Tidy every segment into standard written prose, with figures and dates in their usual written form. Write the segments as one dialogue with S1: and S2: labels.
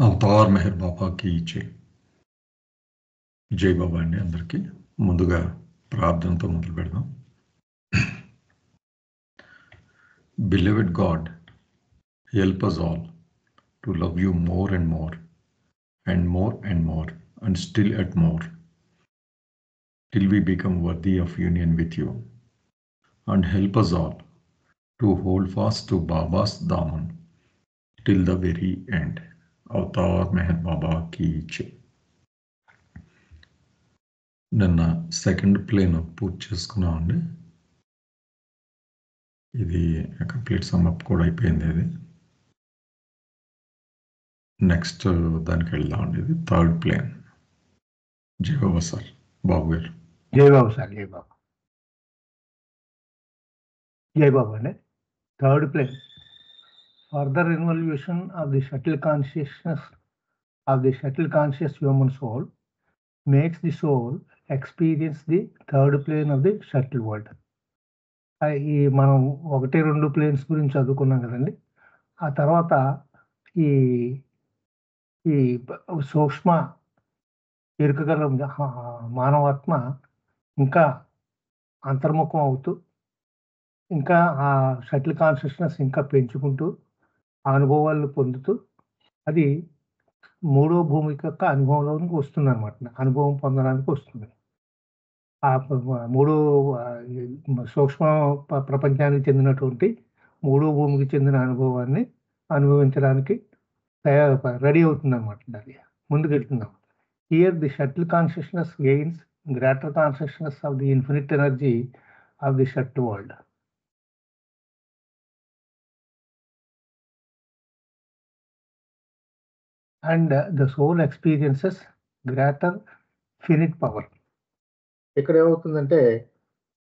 S1: Avatar Meher బాబాకి జై బాబా అండి. అందరికీ ముందుగా ప్రార్థనతో మొదలు పెడదాం. Beloved God, help us all to love you more and more and more and more and still at more till we become worthy of union with you, and help us all to hold fast to Baba's Daman till the very end. Avatar Meher Baba కి జై. నిన్న second plane పూర్తి చేసుకున్నామండి. ఇది complete sum up కూడా అయిపోయింది. ఇది next దానికి వెళ్దామండి. ఇది థర్డ్ ప్లేన్. జై బాబా సార్. బాబు గారు.
S2: జై బాబు సార్. జై బాబు. జై బాబు అండి. Third plane, further involution of the subtle consciousness of the subtle conscious human soul makes the soul experience the third plane of the subtle world. ఈ మనం 1-2 ప్లేన్స్ గురించి చదువుకున్నాం కదండి. ఆ తర్వాత ఈ ఈ సూక్ష్మ ఎరుకగల మానవాత్మ ఇంకా అంతర్ముఖం అవుతూ ఇంకా ఆ షటిల్ కాన్షియస్నెస్ ఇంకా పెంచుకుంటూ ఆ అనుభవాలను పొందుతూ అది మూడో భూమికి యొక్క అనుభవంలోనికి వస్తుంది అనమాట. అనుభవం పొందడానికి వస్తుంది. ఆ మూడో సూక్ష్మ ప్రపంచానికి చెందినటువంటి మూడో భూమికి చెందిన అనుభవాన్ని అనుభవించడానికి రెడీ అవుతుంది అనమాట. అది ముందుకు వెళ్తున్నాం. Here the subtle consciousness gains greater consciousness of the infinite energy of the subtle world. And the soul experiences greater finite power. ఇక్కడ ఏమవుతుందంటే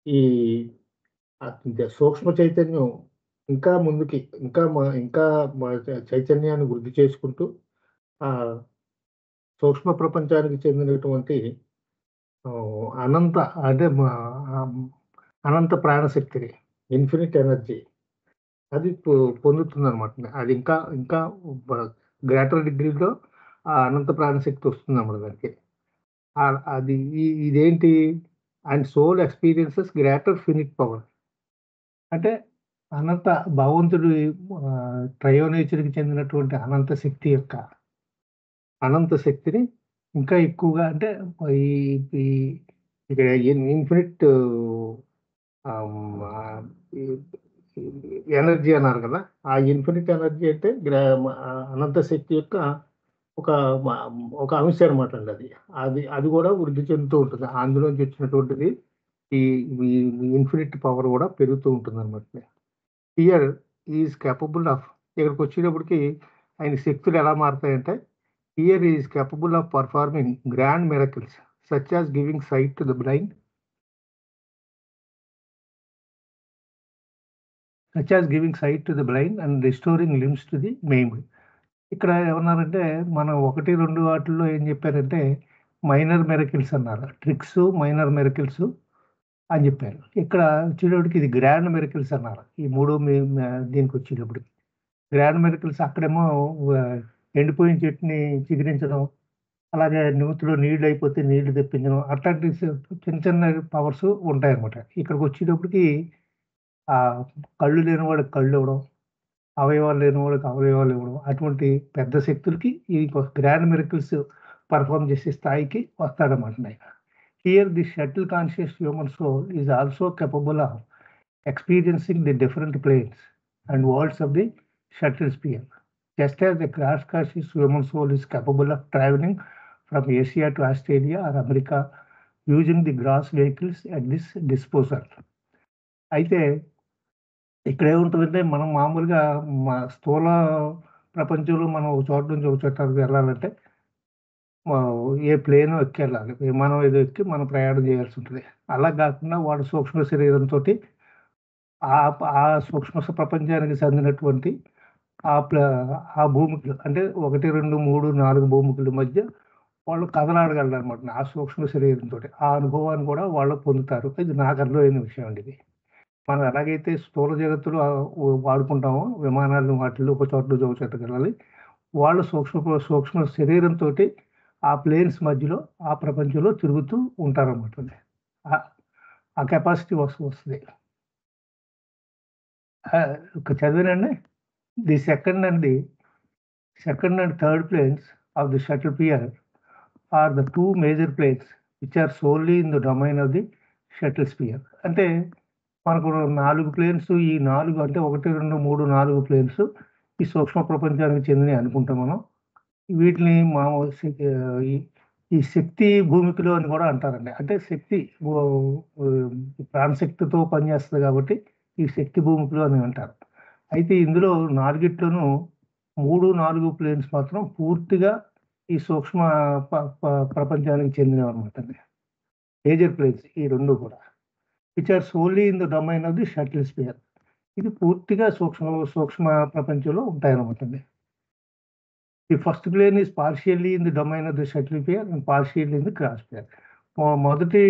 S2: ఈ సూక్ష్మ చైతన్యం ఇంకా ముందుకి ఇంకా చైతన్యాన్ని వృద్ధి చేసుకుంటూ ఆ సూక్ష్మ ప్రపంచానికి చెందినటువంటి అనంత ప్రాణశక్తిని, ఇన్ఫినిట్ ఎనర్జీ అది పొందుతుంది అనమాట. అది ఇంకా గ్రేటర్ డిగ్రీలో ఆ అనంత ప్రాణశక్తి వస్తుంది అన్నమాట దానికి. అది ఇదేంటి? And soul experiences greater finite power అంటే అనంత భగవంతుడు ట్రయోనేచర్కి చెందినటువంటి అనంత శక్తి యొక్క అనంత శక్తిని ఇంకా ఎక్కువగా, అంటే ఇక్కడ ఇన్ఫినిట్ ఎనర్జీ అన్నారు కదా. ఆ ఇన్ఫినిట్ ఎనర్జీ అంటే అనంత శక్తి యొక్క ఒక అంశం అనమాట అండి. అది కూడా వృద్ధి చెందుతూ ఉంటుంది. అందులోంచి వచ్చినటువంటిది ఈ ఇన్ఫినిట్ పవర్ కూడా పెరుగుతూ ఉంటుంది అనమాట. హియర్ ఈజ్ కేపబుల్ ఆఫ్, ఇక్కడికి వచ్చేటప్పటికి ఆయన శక్తులు ఎలా మారుతాయంటే, here is capable of performing grand miracles such as giving sight to the blind and restoring limbs to the maimed. ఇక్కడ ఏమన్నారంటే, మనం 1-2 వాటిల్లో ఏం చెప్పారంటే మైనర్ మెరకిల్స్ అన్నారు. ట్రిక్స్, మైనర్ మెరకిల్స్ అని చెప్పారు. ఇక్కడ వచ్చేటప్పటికి ఇది గ్రాండ్ మెరకిల్స్ అన్నారు. ఈ మూడు దీనికి వచ్చేటప్పటికి గ్రాండ్ మెరకిల్స్ అక్కడేమో ఎండిపోయిన చెట్టుని చిగురించడం, అలాగే నూతిలో నీళ్లు అయిపోతే నీళ్లు తెప్పించడం, అట్లాంటి చిన్న చిన్న పవర్స్ ఉంటాయన్నమాట. ఇక్కడికి వచ్చేటప్పటికి ఆ కళ్ళు లేని వాడికి కళ్ళు ఇవ్వడం, అవయవాలు లేని వాడికి అవయవాలు ఇవ్వడం, అటువంటి పెద్ద శక్తులకి ఈ గ్రాండ్ మిరకిల్స్ పర్ఫామ్ చేసే స్థాయికి వస్తాడన్నమాట. Here the subtle conscious human soul is also capable of experiencing the different planes and worlds of the subtle sphere. Just as the grass conscious human soul is capable of traveling from Asia to Australia or America using the grass vehicles at this disposal. అయితే ఇక్కడ ఏముంటుందంటే, మనం మామూలుగా స్థూల ప్రపంచంలో మనం ఒక చోట నుంచి ఒక చోట వెళ్ళాలంటే ఏ ప్లేన్ ఎక్కి వెళ్ళాలి, విమానం ఏదో ఎక్కి మనం ప్రయాణం చేయాల్సి ఉంటుంది. అలా కాకుండా వాడు సూక్ష్మ శరీరంతో ఆ సూక్ష్మ ప్రపంచానికి చెందినటువంటి ఆ భూమికలు, అంటే 1, 2, 3, 4 భూమికల మధ్య వాళ్ళు కదలాడగలరు అనమాట. ఆ సూక్ష్మ శరీరంతో ఆ అనుభవాన్ని కూడా వాళ్ళు పొందుతారు. ఇది నాకు అర్థమైన విషయం అండి. ఇది మనం ఎలాగైతే స్థూల జగత్తులో వాడుకుంటామో విమానాలు, వాటిల్లో ఒక చోట నుంచి ఒక చోటకి వెళ్ళాలి, వాళ్ళు సూక్ష్మ శరీరంతో ఆ ప్లేన్స్ మధ్యలో ఆ ప్రపంచంలో తిరుగుతూ ఉంటారన్నమాట. ఆ కెపాసిటీ వస్తుంది. చదివానండి. The second and third planes of the subtle are the two major planes which are solely in the domain of the shuttle sphere. అంటే మనకు 4 ప్లేన్స్, ఈ 4 అంటే 1, 2, 3, 4 ప్లేన్స్ ఈ సూక్ష్మ ప్రపంచానికి చెందినవి అనుకుంటాం మనం. వీటిని ఈ శక్తి భూమికలు అని కూడా అంటారండి. అంటే శక్తి ప్రాణశక్తితో పనిచేస్తుంది కాబట్టి ఈ శక్తి భూమికలు అని అంటారు. అయితే ఇందులో 4 3, 4 ప్లేన్స్ మాత్రం పూర్తిగా ఈ సూక్ష్మ ప్రపంచానికి చెందినవన్నమాట. మేజర్ ప్లేన్స్ ఈ 2 కూడా which are solely in the domain of the subtle sphere. ఇది పూర్తిగా సూక్ష్మ ప్రపంచంలో ఉంటాయన్నమాట. The first plane is partially in the domain of the subtle sphere and partially in the gross sphere. మొదటి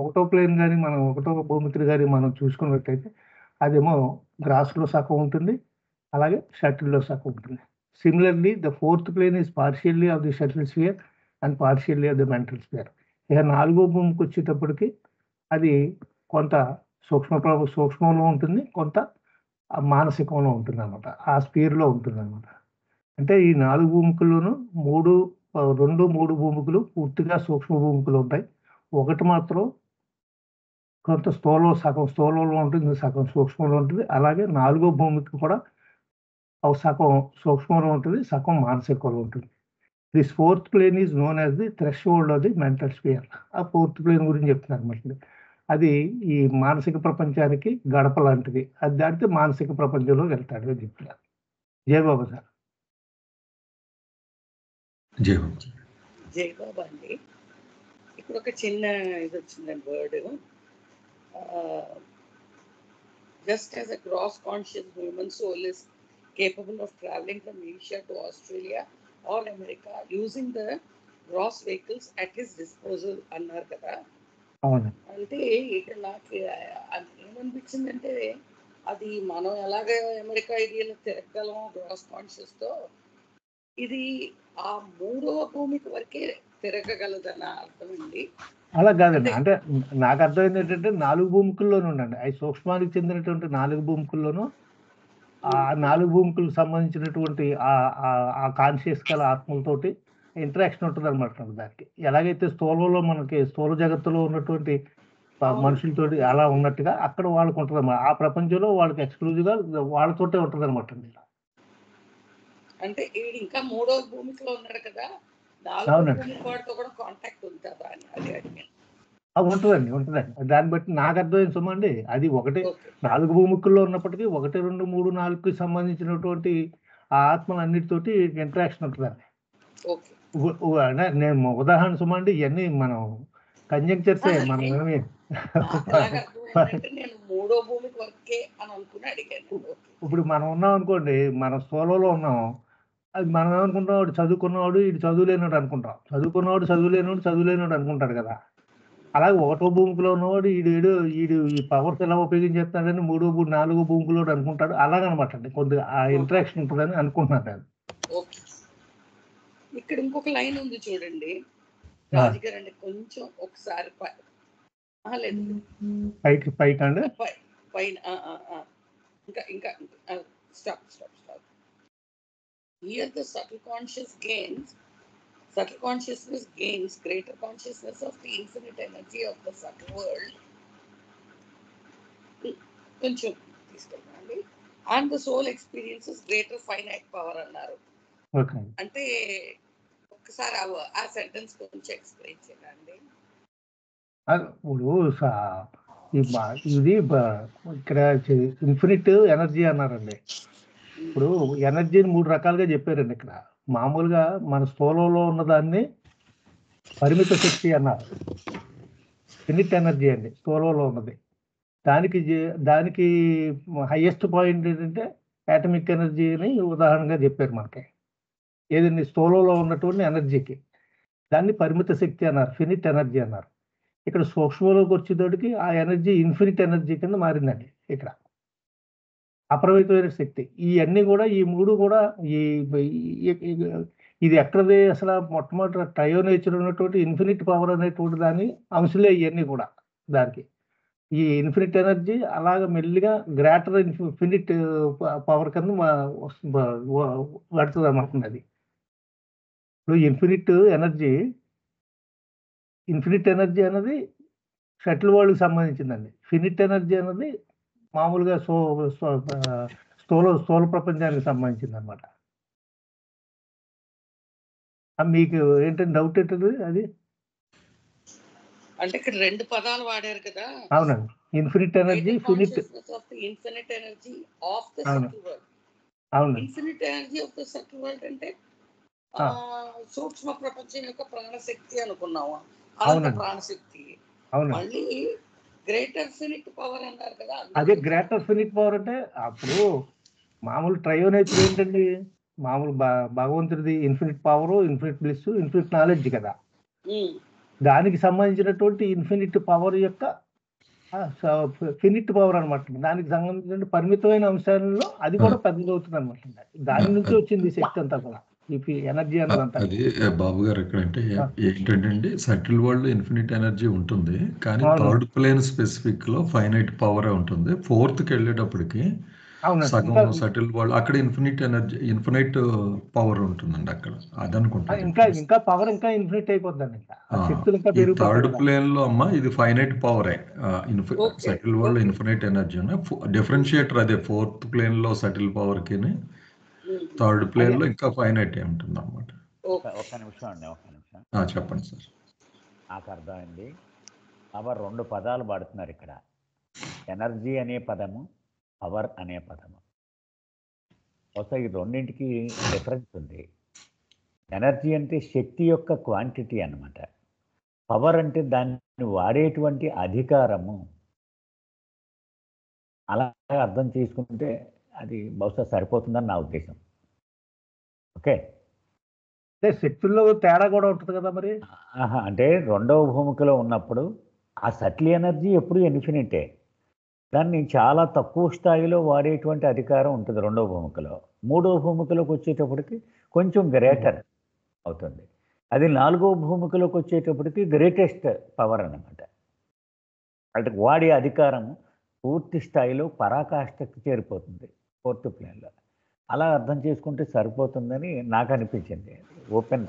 S2: ఒకటో ప్లేన్ కానీ మనం ఒకటో భూమిత్రి కానీ మనం చూసుకున్నట్టయితే అదేమో గ్రాస్లో సగం ఉంటుంది, అలాగే షటిల్లో సగం ఉంటుంది. Similarly, the fourth plane is partially of the shuttle sphere and partially of the mental sphere. ఇక 4వ భూమికి వచ్చేటప్పటికి అది కొంత సూక్ష్మంలో ఉంటుంది, కొంత మానసికంలో ఉంటుంది అనమాట. ఆ స్పియర్లో ఉంటుంది అనమాట. అంటే ఈ 4 భూమికల్లోనూ 2-3 భూమికలు పూర్తిగా సూక్ష్మ భూమికలు ఉంటాయి. ఒకటి మాత్రం కొంత సగం స్థూలంలో ఉంటుంది, సగం సూక్ష్మంలో ఉంటుంది. అలాగే 4వ భూమికి కూడా సగం సూక్ష్మంలో ఉంటుంది, సగం మానసికంలో ఉంటుంది. This fourth plane is known as the threshold of the mental sphere. ఆ ఫోర్త్ ప్లేన్ గురించి చెప్తున్నారు అనమాట. అది ఈ మానసిక ప్రపంచానికి గడప లాంటిది. అది దాటితే మానసిక ప్రపంచంలో వెళ్తాడు అని చెప్తున్నారు. జయబాబు సార్.
S3: జయబాబు అండి. ఇప్పుడు ఒక చిన్న ఇది వచ్చిందండి word. Just as a gross conscious human soul is capable of traveling from Asia to Australia or America using the gross vehicles at his disposal అన్నారు కదా. అంటే ఇక్కడ నాకు ఏమనిపించిందంటే అది మనం ఎలాగ అమెరికా ఏరియాలో తిరగలం గ్రాస్ కాన్షియస్తో, ఇది ఆ 3వ భూమికి వరకే తిరగగలదని అర్థం అండి.
S2: అలా కాదండి. అంటే నాకు అర్థమైంది ఏంటంటే 4 భూమికల్లోనూ ఉండండి. అవి సూక్ష్మానికి చెందినటువంటి 4 భూమికల్లోనూ ఆ 4 భూమికలకు సంబంధించినటువంటి ఆ కాన్షియస్ గల ఆత్మలతోటి ఇంటరాక్షన్ ఉంటుంది అనమాట. దానికి ఎలాగైతే స్థూలంలో మనకి స్థూల జగత్తులో ఉన్నటువంటి మనుషులతోటి అలా ఉన్నట్టుగా అక్కడ వాళ్ళకు ఉంటుంది అన్నమాట. ఆ ప్రపంచంలో వాళ్ళకి ఎక్స్క్లూజివ్గా వాళ్ళతోటే ఉంటుంది అనమాట.
S3: అంటే ఇంకా 3వ భూమికలో ఉన్నాడు కదా, 4వ భూమికి వాడితో కూడా కాంటాక్ట్ ఉంటుందా అని అది అడిగాను.
S2: ఉంటుందండి. దాన్ని బట్టి నాకు అర్థమైంది సుమండి. అది 4 భూమికల్లో ఉన్నప్పటికీ 1, 2, 3, 4కి సంబంధించినటువంటి ఆ ఆత్మలన్నిటితోటి ఇంటరాక్షన్ ఉంటుందండి. నేను ఉదాహరణ సుమండి, ఇవన్నీ మనం కంజంక్చర్సే. మనం ఇప్పుడు మనం ఉన్నాం అనుకోండి, మనం స్థూలంలో ఉన్నాం. అది మనం ఏమనుకుంటాం, వాడు చదువుకున్నవాడు వీడు చదువులేనాడు అనుకుంటాం. చదువులేనాడు అనుకుంటాడు కదా. అలాగే 1వ భూమికలో ఉన్నవాడు వీడు ఈ పవర్స్ ఎలా ఉపయోగించేస్తాడని 3వ 4వ భూమికలో అనుకుంటాడు. అలాగనమాట అండి. కొద్దిగా ఆ ఇంటరాక్షన్ ఉంటుందని అనుకుంటున్నాను.
S3: ఇక్కడ ఇంకొక లైన్ ఉంది చూడండి రాజుగారు అండి, కొంచెం ఒకసారి
S2: పైకి అండి
S3: పైన ఇంకా stop. Here the subtle consciousness gains greater consciousness of the infinite energy of the subtle world. కొంచెం తీసుకెళ్ళండి. And the soul experiences greater finite power అన్నారు. అంటే ఒకసారి ఆ సెంటెన్స్ కొంచెం ఎక్స్ప్లెయిన్ చేయండి.
S2: ఇప్పుడు ఇది ఇక్కడ ఇన్ఫినిట్ ఎనర్జీ అన్నారండి. ఇప్పుడు ఎనర్జీని 3 రకాలుగా చెప్పారండి. ఇక్కడ మామూలుగా మన స్థూలంలో ఉన్నదాన్ని పరిమిత శక్తి అన్నారు. ఫినిట్ ఎనర్జీ అండి స్థూలంలో ఉన్నది. దానికి హైయెస్ట్ పాయింట్ ఏంటంటే యాటమిక్ ఎనర్జీని ఉదాహరణగా చెప్పారు మనకి. ఏదండి స్థూలంలో ఉన్నటువంటి ఎనర్జీకి దాన్ని పరిమిత శక్తి అన్నారు, ఫినిట్ ఎనర్జీ అన్నారు. ఇక్కడ సూక్ష్మంలోకి వచ్చేటోటికి ఆ ఎనర్జీ ఇన్ఫినిట్ ఎనర్జీ కింద మారిందండి. ఇక్కడ అపరిమితమైన శక్తి. ఇయన్నీ కూడా ఈ 3 కూడా ఈ ఇది ఎక్కడిది అసలు మొట్టమొదట ట్రయో నేచర్ ఉన్నటువంటి ఇన్ఫినిట్ పవర్ అనేటువంటి దాని అంశలే ఇయన్నీ కూడా దానికి. ఈ ఇన్ఫినిట్ ఎనర్జీ అలాగ మెల్లిగా గ్రేటర్ ఇన్ఫినిట్ పవర్ కింద పడుతుందన్నమాట అది. ఇప్పుడు ఇన్ఫినిట్ ఎనర్జీ అనేది షటిల్ వరల్డ్‌కి సంబంధించిందండి. ఫినిట్ ఎనర్జీ అనేది మామూలుగా స్థూల ప్రపంచానికి సంబంధించిందనమాట. మీకు ఏంటంటే డౌట్ ఏంటది అది?
S3: అంటే ఇక్కడ 2 పదాలు వాడారు కదా.
S2: అవునండి. Infinite energy, finite.
S3: Infinite energy of the subtle world.
S2: అవును.
S3: Infinite energy of the subtle world అంటే సూక్ష్మ ప్రపంచం యొక్క ప్రాణశక్తి అనుకున్నాము. అనంత ప్రాణశక్తి. మళ్ళీ గ్రేటర్ ఫినిట్ పవర్ అన్నారు కదా.
S2: అదే గ్రేటర్ ఫినిట్ పవర్ అంటే అప్పుడు మామూలు ట్రయో నేచర్ ఏంటండి, మామూలు భగవంతుడిది infinite power, infinite bliss, infinite knowledge కదా. దానికి సంబంధించినటువంటి ఇన్ఫినిట్ పవర్ యొక్క ఫినిట్ పవర్ అనమాట. దానికి సంబంధించిన పరిమితమైన అంశాలలో అది కూడా పెద్దది అవుతుంది అనమాట. దాని నుంచి వచ్చింది శక్తి అంతా కూడా, ఎనర్జీ అన్నదంతా.
S1: అది బాబు గారు ఎక్కడంటే ఏంటంటే సటిల్ వరల్డ్ ఇన్ఫినిట్ ఎనర్జీ ఉంటుంది, కానీ థర్డ్ ప్లేన్ స్పెసిఫిక్ లో ఫైనైట్ పవర్ ఉంటుంది. ఫోర్త్ కి వెళ్ళేటప్పటికి సగం సటిల్ వరల్డ్ అక్కడ ఇన్ఫినిట్ ఎనర్జీ, ఇన్ఫినైట్ పవర్ ఉంటుందండి అక్కడ. అదనుకుంటా
S2: ఇంకా పవర్ ఇంకా ఇన్ఫినిట్ అయిపోతుందండి.
S1: థర్డ్ ప్లేన్ లో అమ్మా ఇది ఫైనైట్ పవరే. Subtle world infinite energy differentiator అదే. ఫోర్త్ ప్లేన్ లో సటిల్ పవర్ కి థర్డ్ ప్లేన్ లో ఇంకా ఫైనైట్ ఉంటుంది అన్నమాట.
S4: ఒక్క నిమిషం అండి, ఒక్క నిమిషం.
S1: చెప్పండి సార్.
S4: నాకు అర్థమైంది. పవర్ 2 పదాలు వాడుతున్నారు ఇక్కడ. ఎనర్జీ అనే పదము, పవర్ అనే పదము. బహుశా ఈ రెండింటికి డిఫరెన్స్ ఉంది. ఎనర్జీ అంటే శక్తి యొక్క క్వాంటిటీ అన్నమాట. పవర్ అంటే దాన్ని వాడేటువంటి అధికారము. అలా అర్థం చేసుకుంటే అది బహుశా సరిపోతుందని నా ఉద్దేశం. ఓకే,
S2: శక్తుల్లో తేడా కూడా ఉంటుంది కదా మరి.
S4: అంటే రెండవ భూమికలో ఉన్నప్పుడు ఆ సటిల్ ఎనర్జీ ఎప్పుడు ఇన్ఫినిటే. దాన్ని చాలా తక్కువ స్థాయిలో వాడేటువంటి అధికారం ఉంటుంది రెండవ భూమికలో. మూడవ భూమికలోకి వచ్చేటప్పటికి కొంచెం గ్రేటర్ అవుతుంది. అది 4వ భూమికలోకి వచ్చేటప్పటికి గ్రేటెస్ట్ పవర్ అన్నమాట. అంటే వాడే అధికారం పూర్తి స్థాయిలో పరాకాష్ఠకి చేరిపోతుంది 4th ప్లేన్లో. అలా అర్థం చేసుకుంటే సరిపోతుందని నాకు అనిపించింది. ఓపెన్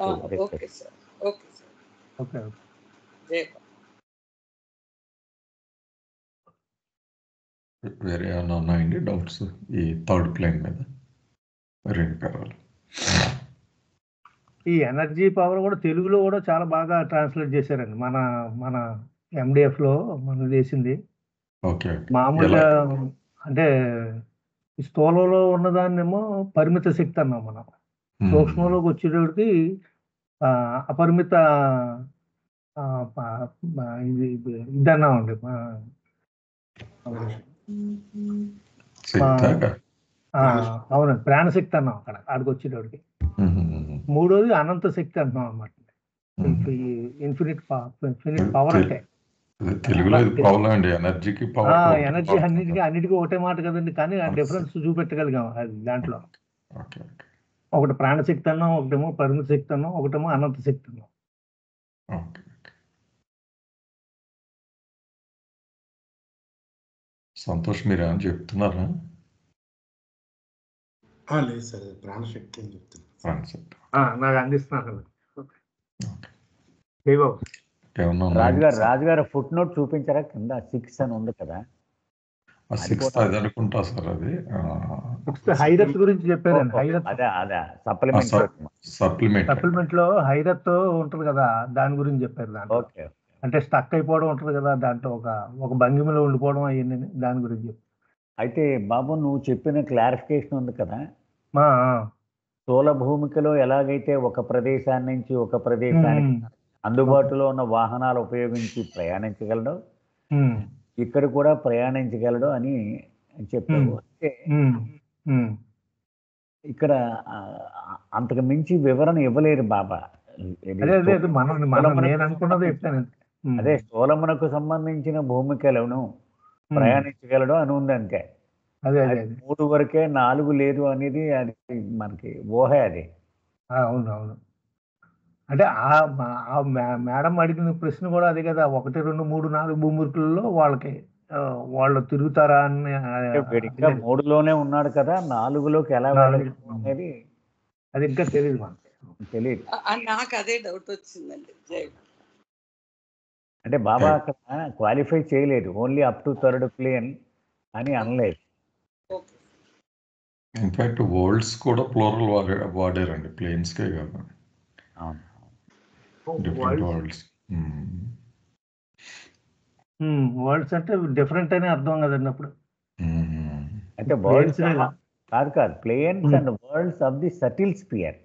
S1: వేరే ఏమైనా ఉన్నాయండి డౌట్స్ ఈ థర్డ్ ప్లేన్ మీద?
S2: ఈ ఎనర్జీ పవర్ కూడా తెలుగులో కూడా చాలా బాగా ట్రాన్స్లేట్ చేశారండి. మన ఎండిఎఫ్ లో మనం చేసింది. మామూలుగా అంటే స్థూలంలో ఉన్నదాన్నేమో పరిమిత శక్తి అన్నాం మనం. సూక్ష్మంలోకి వచ్చేటప్పటికి అపరిమిత ఇది అన్నామండి. అవునండి, ప్రాణశక్తి అన్నాం అక్కడ ఆడికి వచ్చేటప్పటికి. మూడోది అనంత శక్తి అంటున్నాం అన్నమాట. ఇన్ఫినిట్ పవర్ అంటే ఎనర్జీ అన్నిటికీ ఒకటే మాట కదండి, కానీ ఆ డిఫరెన్స్ చూపెట్టగలిగాం అది దాంట్లో. ఒకటి ప్రాణశక్తి అన్నాం, ఒకటేమో పరిమిత శక్తి అన్నాం, ఒకటేమో అనంత శక్తి అన్నాం.
S1: సంతోష్ మీరు ఏమని చెప్తున్నారా?
S5: లేదు సార్, ప్రాణశక్తి అని చెప్తున్నా.
S2: నాకు అందిస్తున్నారు.
S4: రాజుగారు ఫుట్ నోట్ చూపించారా? కింద 6 అని ఉంది కదా.
S1: 6th అది అనుకుంటా సార్. అది
S2: హైరత్ గురించి చెప్పారు. సప్లిమెంట్ లో హైరత్ ఉంటుంది కదా, దాని గురించి చెప్పారు. దాంట్లో అంటే స్టక్ అయిపోవడం ఉంటుంది కదా, దాంట్లో ఒక భంగిమలో ఉండిపోవడం అయ్యింది, దాని గురించి.
S4: అయితే బాబు నువ్వు చెప్పిన క్లారిఫికేషన్ ఉంది కదా. స్థూల భూమికలో ఎలాగైతే ఒక ప్రదేశాన్ని నుంచి ఒక ప్రదేశానికి అందుబాటులో ఉన్న వాహనాలు ఉపయోగించి ప్రయాణించగలడు, ఇక్కడ కూడా ప్రయాణించగలడు అని చెప్పావు. ఇక్కడ అంతకు మించి వివరణ ఇవ్వలేరు బాబా. అదే స్థూలమునకు సంబంధించిన భూమికలను ప్రయాణించగలడు అని ఉంది అంతే.
S2: అదే
S4: అది 3 వరకే 4 లేదు అనేది అది మనకి ఊహే అది.
S2: అవును అవును. అంటే మేడం అడిగిన ప్రశ్న కూడా అదే కదా, 1, 2, 3, 4 భూమికల్లో వాళ్ళకి వాళ్ళు తిరుగుతారా అని
S4: అంటే వీడు ఇంకా 3లోనే ఉన్నాడు కదా, 4లోకి ఎలా వెళ్ళగలరు అనేది
S2: అది ఇంకా తెలియదు మనకి.
S4: తెలియదు.
S3: నాకు అదే డౌట్ వచ్చిందండి. జై
S4: అంటే బాబా అక్కడ క్వాలిఫై చేయలేదు, only up to 3rd plane అని అనలేదు.
S3: ఓకే.
S1: ఇన్ఫాక్ట్ వరల్డ్స్ కూడా ప్లోరల్ వాడారండి, ప్లేన్స్కే కాదు.
S4: అవును,
S1: డిఫరెంట్ వరల్డ్స్.
S2: వరల్డ్స్ అంటే డిఫరెంట్ అని అర్థం కదండి అప్పుడు.
S4: అంటే వరల్డ్స్ కాదు, planes and worlds of the subtle sphere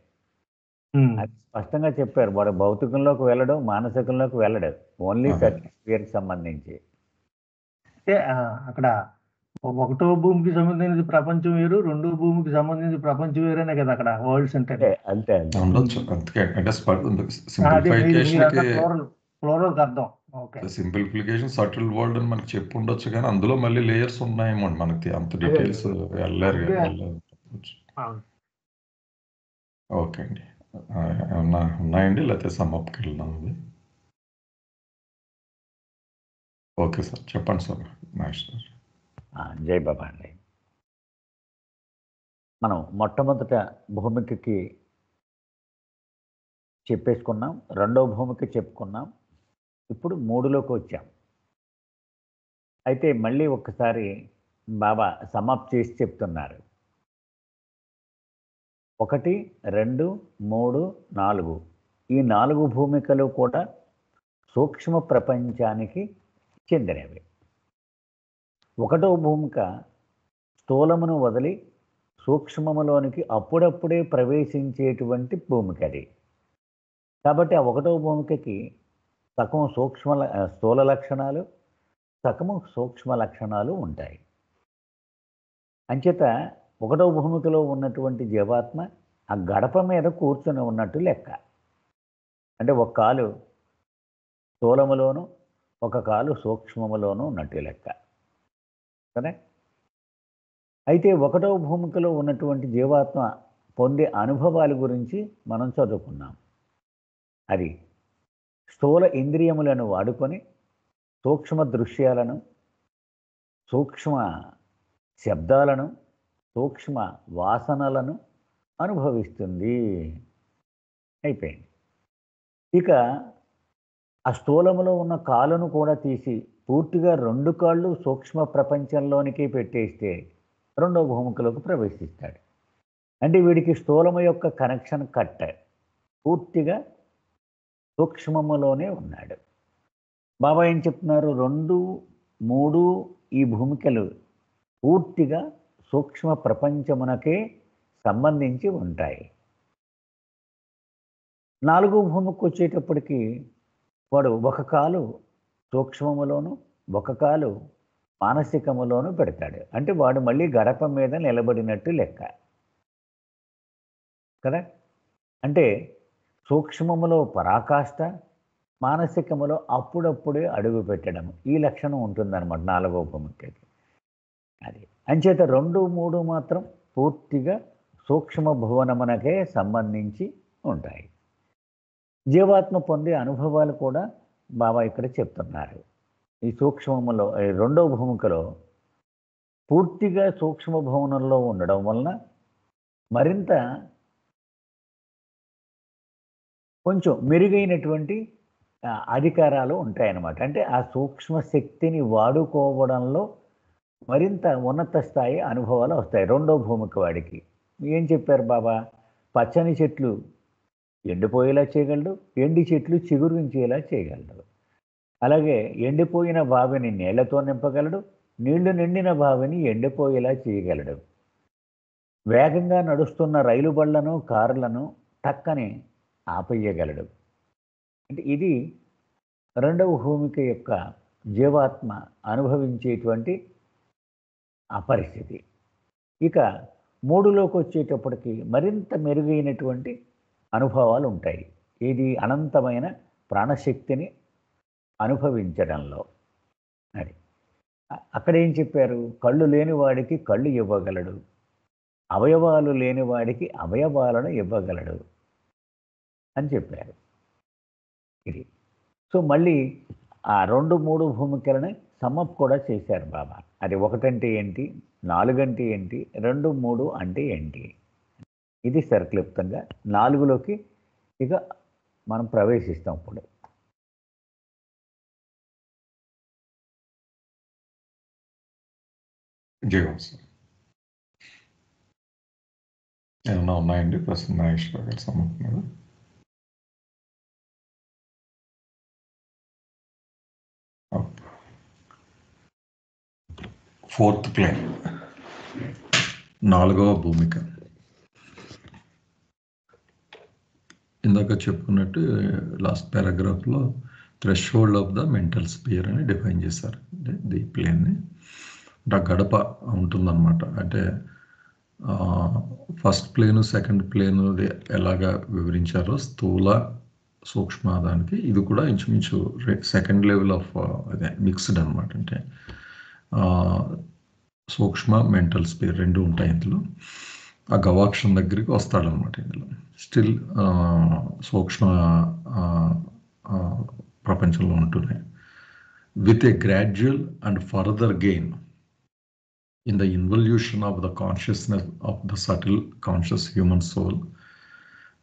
S4: అది స్పష్టంగా చెప్పారు. వాడు భౌతికంలోకి వెళ్ళడం, మానసికంలోకి వెళ్ళడం, ఓన్లీ సటిల్ స్పియర్కి సంబంధించి.
S2: అంటే అక్కడ 1వ భూమికి సంబంధించిన ప్రపంచం వేరు, 2వ భూమికి సంబంధించిన ప్రపంచం వేరేనే కదా అక్కడ వరల్డ్స్ అంటే.
S4: అంతే
S1: ఉండొచ్చు. అందుకే అంటే సింప్లిఫికేషన్కి
S2: ఫ్లోరల్ అర్థం. ఓకే,
S1: సింప్లిఫికేషన్ సటిల్ వరల్డ్ అని మనకి చెప్పి ఉండొచ్చు, కానీ అందులో మళ్ళీ లేయర్స్ ఉన్నాయేమో మనకి అంత డీటెయిల్స్ వెళ్ళలేరు కదా. ఓకే అండి, ఏమన్నా ఉన్నాయండి లేకపోతే సమ్అప్కి వెళ్దాం అది? ఓకే సార్, చెప్పండి సార్. మాస్టర్
S4: జై బాబా అండి. మనం మొట్టమొదట భూమికకి చెప్పేసుకున్నాం, 2వ భూమికి చెప్పుకున్నాం, ఇప్పుడు 3లోకి వచ్చాం. అయితే మళ్ళీ ఒక్కసారి బాబా సమాప్తి చేసి చెప్తున్నారు. 1, 2, 3, 4 ఈ 4 భూమికలు కూడా సూక్ష్మ ప్రపంచానికి చెందినవి. 1వ భూమిక స్థూలమును వదిలి సూక్ష్మములోనికి అప్పుడప్పుడే ప్రవేశించేటువంటి భూమిక అది. కాబట్టి ఆ 1వ భూమికకి సగం స్థూల లక్షణాలు, సగము సూక్ష్మ లక్షణాలు ఉంటాయి. అంచేత 1వ భూమికలో ఉన్నటువంటి జీవాత్మ ఆ గడప మీద కూర్చొని ఉన్నట్టు లెక్క. అంటే ఒక కాలు స్థూలములోను, ఒక కాలు సూక్ష్మములోను ఉన్నట్టు లెక్క కదా. అయితే 1వ భూమికలో ఉన్నటువంటి జీవాత్మ పొందే అనుభవాల గురించి మనం చదువుకున్నాం. అది స్థూల ఇంద్రియములను వాడుకొని సూక్ష్మ దృశ్యాలను, సూక్ష్మ శబ్దాలను, సూక్ష్మ వాసనలను అనుభవిస్తుంది. అయిపోయింది. ఇక ఆ స్థూలములో ఉన్న కాలును కూడా తీసి పూర్తిగా 2 కాళ్ళు సూక్ష్మ ప్రపంచంలోనికి పెట్టేస్తే 2వ భూమికలోకి ప్రవేశిస్తాడు. అంటే వీడికి స్థూలము యొక్క కనెక్షన్ కట్, పూర్తిగా సూక్ష్మములోనే ఉన్నాడు. బాబా ఏం చెప్తున్నారు? 2, 3 ఈ భూమికలు పూర్తిగా సూక్ష్మ ప్రపంచమునకే సంబంధించి ఉంటాయి. 4వ భూమికి వచ్చేటప్పటికి వాడు ఒక కాలు సూక్ష్మములోను, ఒక కాలు మానసికములోను పెడతాడు. అంటే వాడు మళ్ళీ గడప మీద నిలబడినట్టు లెక్క కదా. అంటే సూక్ష్మములో పరాకాష్ట, మానసికములో అప్పుడప్పుడే అడుగు పెట్టడం, ఈ లక్షణం ఉంటుందన్నమాట 4వ భూమికి. అది అంచేత 2, 3 మాత్రం పూర్తిగా సూక్ష్మ భువనమునకే సంబంధించి ఉంటాయి. జీవాత్మ పొందే అనుభవాలు కూడా బాబా ఇక్కడ చెప్తున్నారు. ఈ సూక్ష్మములో 2వ భూమికలో పూర్తిగా సూక్ష్మ భవనంలో ఉండడం వలన మరింత కొంచెం మెరుగైనటువంటి అధికారాలు ఉంటాయన్నమాట. అంటే ఆ సూక్ష్మ శక్తిని వాడుకోవడంలో మరింత ఉన్నత స్థాయి అనుభవాలు వస్తాయి 2వ భూమిక వాడికి. ఏం చెప్పారు బాబా? పచ్చని చెట్లు ఎండిపోయేలా చేయగలడు, ఎండి చెట్లు చిగురించేలా చేయగలడు. అలాగే ఎండిపోయిన బావిని నీళ్లతో నింపగలడు, నీళ్లు నిండిన బావిని ఎండిపోయేలా చేయగలడు. వేగంగా నడుస్తున్న రైలు బళ్లను, కారులను టక్కని ఆపేయగలడు. అంటే ఇది 2వ భూమిక యొక్క జీవాత్మ అనుభవించేటువంటి ఆ పరిస్థితి. ఇక 3లోకి వచ్చేటప్పటికి మరింత మెరుగైనటువంటి అనుభవాలు ఉంటాయి. ఇది అనంతమైన ప్రాణశక్తిని అనుభవించడంలో. అది అక్కడ ఏం చెప్పారు? కళ్ళు లేని వాడికి కళ్ళు ఇవ్వగలడు, అవయవాలు లేని వాడికి అవయవాలను ఇవ్వగలడు అని చెప్పారు. ఇది సో మళ్ళీ ఆ 2-3 భూమికలని సమ్మప్ కూడా చేశారు బాబా. అది 1 అంటే ఏంటి, 4 అంటే ఏంటి, 2-3 అంటే ఏంటి, ఇది సర్క్లుప్తంగా 4లోకి ఇక మనం ప్రవేశిస్తాం ఇప్పుడు.
S1: జయం సార్. ఏమన్నా ఉన్నాయండి ప్రసన్న నాగేశ్వర గారు సమ్మప్ మీద? ఫోర్త్ ప్లేన్, 4వ భూమిక. ఇందాక చెప్పుకున్నట్టు లాస్ట్ పారాగ్రాఫ్లో threshold of the mental sphere అని డిఫైన్ చేశారు. అంటే ది ప్లేన్ని అంటే గడప ఉంటుందన్నమాట. అంటే ఫస్ట్ ప్లేను సెకండ్ ప్లేను ఎలాగా వివరించారో స్థూల సూక్ష్మాదానికి ఇది కూడా ఇంచుమించు సెకండ్ లెవెల్ ఆఫ్ అదే మిక్స్డ్ అనమాట. అంటే సూక్ష్మ మెంటల్ స్పియర్ 2 ఉంటాయి ఇందులో. ఆ గవాక్షం దగ్గరికి వస్తాడనమాట ఇందులో. స్టిల్ సూక్ష్మ ప్రపంచంలో ఉంటున్నాయి. With a gradual and further gain in the involution of the consciousness of the subtle conscious human soul,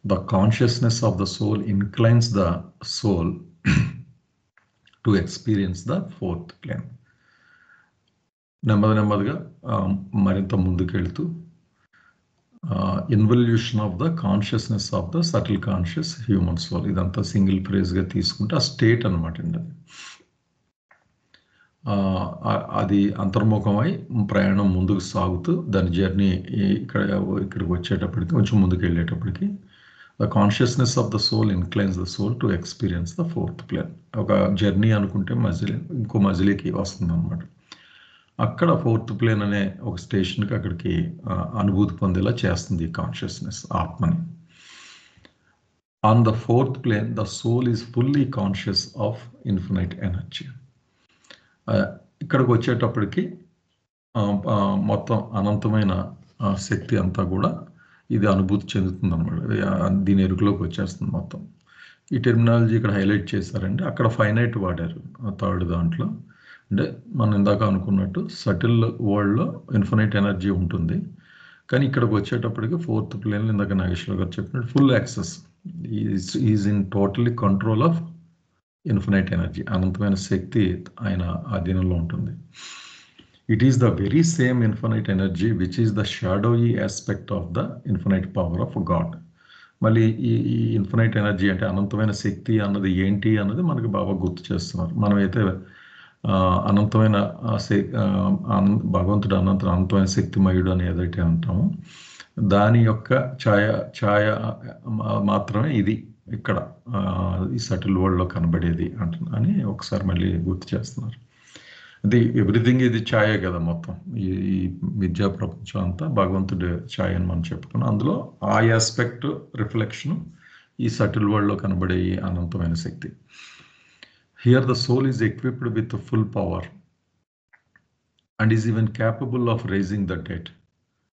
S1: the consciousness of the soul inclines the soul to experience the fourth plane. నెమ్మదిగా మరింత ముందుకెళ్తూ involution of the consciousness of the subtle conscious human soul, ఇదంతా single ఫ్రేజ్గా తీసుకుంటే ఆ state అనమాట అండి. అది అంతర్ముఖమై ప్రయాణం ముందుకు సాగుతూ దాని జర్నీ ఇక్కడికి వచ్చేటప్పటికి కొంచెం ముందుకు వెళ్ళేటప్పటికి the consciousness of the soul inclines the soul to experience the fourth plane. ఒక జర్నీ అనుకుంటే ఇంకో మజిలీకి వస్తుంది అనమాట. అక్కడ ఫోర్త్ ప్లేన్ అనే ఒక స్టేషన్కి అక్కడికి అనుభూతి పొందేలా చేస్తుంది ఈ కాన్షియస్నెస్ ఆత్మని. On the fourth plane the soul is fully conscious of infinite energy. ఇక్కడికి వచ్చేటప్పటికి మొత్తం అనంతమైన శక్తి అంతా కూడా ఇది అనుభూతి చెందుతుంది అనమాట. దీని ఎరుకలోకి వచ్చేస్తుంది మొత్తం. ఈ టెర్మినాలజీ ఇక్కడ హైలైట్ చేశారండి. అక్కడ ఫైనైట్ వాడారు థర్డ్ దాంట్లో. అంటే మనం ఇందాక అనుకున్నట్టు సటిల్ వరల్డ్లో ఇన్ఫినైట్ ఎనర్జీ ఉంటుంది, కానీ ఇక్కడికి వచ్చేటప్పటికి ఫోర్త్ ప్లేన్లో ఇందాక నాగేశ్వర గారు చెప్పినట్టు full access is in totally control of infinite energy. అనంతమైన శక్తి ఆయన ఆధీనంలో ఉంటుంది. It is the very same infinite energy which is the shadowy aspect of the infinite power of God. మళ్ళీ ఈ ఇన్ఫినైట్ ఎనర్జీ అంటే అనంతమైన శక్తి అన్నది ఏంటి అన్నది మనకు బాగా గుర్తు చేస్తున్నారు. మనమైతే అనంతమైన భగవంతుడు అనంతమైన శక్తిమయుడు అని ఏదైతే అంటామో దాని యొక్క ఛాయ మాత్రమే ఇది ఇక్కడ ఈ సటిల్ వరల్డ్లో కనబడేది అని ఒకసారి మళ్ళీ గుర్తు చేస్తున్నారు. అది ఎవ్రీథింగ్ ఇది ఛాయే కదా మొత్తం. ఈ విద్యా ప్రపంచం అంతా భగవంతుడి ఛాయ అని మనం చెప్పుకున్నాం. అందులో ఆ ఆస్పెక్ట్ రిఫ్లెక్షన్ ఈ సటిల్ వరల్డ్లో కనబడే ఈ అనంతమైన శక్తి. Here the soul is equipped with full power and is even capable of raising the dead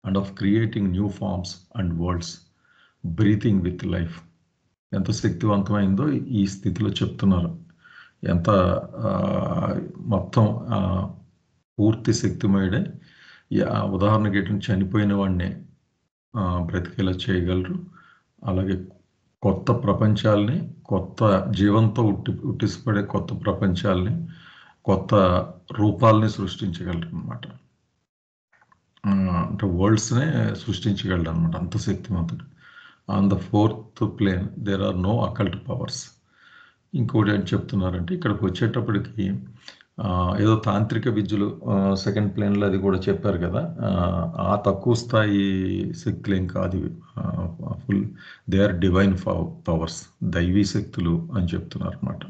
S1: and of creating new forms and worlds breathing with life. ఎంత శక్తివంతమైందో ఈ స్థితిలో చెప్తున్నారు. ఎంత మొత్తం పూర్తి శక్తిమయుడే. ఉదాహరణకి ఎటువంటి చనిపోయిన వాడిని బ్రతికేలా చేయగలరు. అలాగే కొత్త ప్రపంచాలని, కొత్త జీవంతో ఉట్టిసిపడే కొత్త ప్రపంచాలని, కొత్త రూపాలని సృష్టించగలరు అనమాట. అంటే వరల్డ్స్నే సృష్టించగలరు అనమాట, అంత శక్తివంతుడు. On the fourth plane there are no occult powers. ఇంకోటి ఏం చెప్తున్నారంటే ఇక్కడికి వచ్చేటప్పటికి ఏదో తాంత్రిక విద్యలు సెకండ్ ప్లేన్లో అది కూడా చెప్పారు కదా, ఆ తక్కువ స్థాయి శక్తులు ఏం కాదు. Full they are divine powers, దైవీ శక్తులు అని చెప్తున్నారు అనమాట.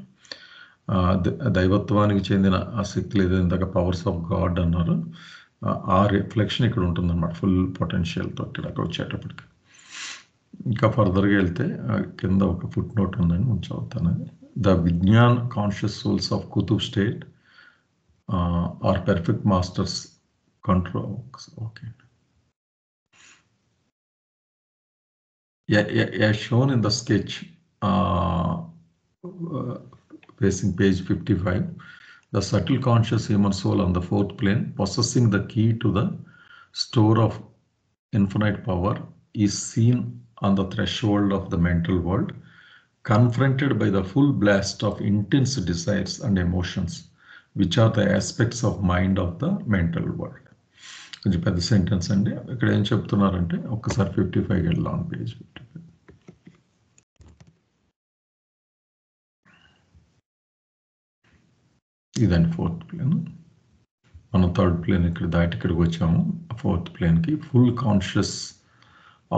S1: దైవత్వానికి చెందిన ఆ శక్తులు ఏదో ఇందాక పవర్స్ ఆఫ్ గాడ్ అన్నారు, ఆ రిఫ్లెక్షన్ ఇక్కడ ఉంటుందన్నమాట ఫుల్ పొటెన్షియల్తో ఇక్కడికి వచ్చేటప్పటికి. ఇంకా ఫర్దర్గా వెళ్తే కింద ఒక ఫుట్ నోట్ ఉందని నేను చదువుతాను. The Vignan conscious souls of Qutub state or perfect masters control. Okay. As shown in the sketch facing page 55, the subtle conscious human soul on the fourth plane, possessing the key to the store of infinite power, is seen on the threshold of the mental world, confronted by the full blast of intense desires and emotions, which are the aspects of mind of the mental world. కొంచెం పెద్ద sentence అండి. ఇక్కడ ఏం చెప్తున్నారంటే ఒక్కసారి 55 వెళ్దాం page 55. ఇదండి fourth plane. మనం థర్డ్ ప్లేన్ ఇక్కడ దాటి ఇక్కడికి వచ్చాము. ఫోర్త్ ప్లేన్కి full conscious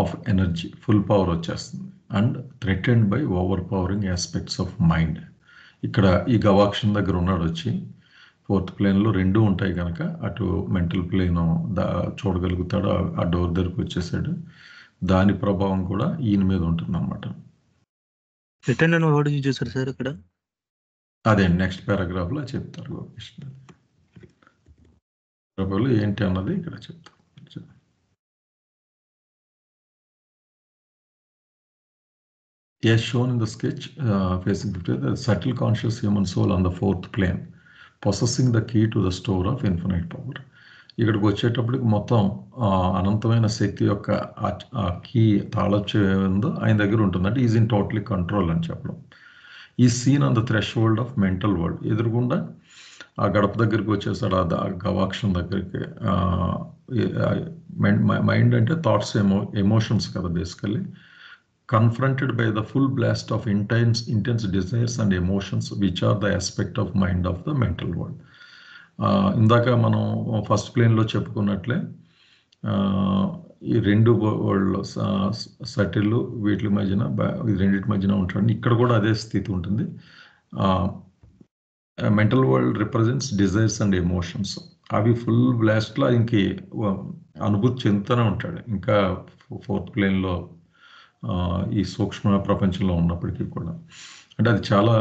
S1: of energy, full power వచ్చేస్తుంది. And threatened by overpowering aspects of mind. ఇక్కడ ఈ గవాక్షం దగ్గర ఉన్నాడు వచ్చి, ఫోర్త్ ప్లేన్లో రెండు ఉంటాయి కనుక అటు మెంటల్ ప్లేన్ చూడగలుగుతాడు. ఆ డోర్ దగ్గరకు వచ్చేసాడు. దాని ప్రభావం కూడా ఈయన మీద ఉంటుంది అన్నమాట.
S6: రిటర్న్ అని వర్డ్ యూజ్ చేశారు సార్ ఇక్కడ.
S1: అదే నెక్స్ట్ పారాగ్రాఫ్లో చెప్తారు గోపికృష్ణ. పారాగ్రాఫ్లో ఏంటి అన్నది ఇక్కడ చెప్తారు. As shown in the sketch facing the subtle conscious human soul on the fourth plane, possessing the key to the store of infinite power. ఇక్కడికి వచ్చేటప్పటికి మొత్తం అనంతమైన శక్తి యొక్క కీ తాళొచ్చేందో ఆయన దగ్గర ఉంటుంది. అంటే ఈజ్ ఇన్ టోటలీ కంట్రోల్ అని చెప్పడం. ఈ scene on the threshold of mental world. ఎదురుగుండా ఆ గడప దగ్గరికి వచ్చేసాడు, ఆ గవాక్షం దగ్గరికి. మైండ్ అంటే థాట్స్, ఎమోషన్స్ కదా basically. confronted by the full blast of intense desires and emotions, which are the aspect of mind of the mental world. ఇందాక మనం ఫస్ట్ ప్లేన్లో చెప్పుకున్నట్లే ఈ రెండు వరల్డ్ సటిల్ వీటి మధ్యన, రెండింటి మధ్యన ఉంటాడు. ఇక్కడ కూడా అదే స్థితి ఉంటుంది. Mental world represents desires and emotions. అవి ఫుల్ బ్లాస్ట్లో ఇంక అనుభూతి చెందుతూనే ఉంటాడు ఇంకా ఫోర్త్ ప్లేన్లో, ఈ సూక్ష్మ ప్రపంచంలో ఉన్నప్పటికీ కూడా. అంటే అది చాలా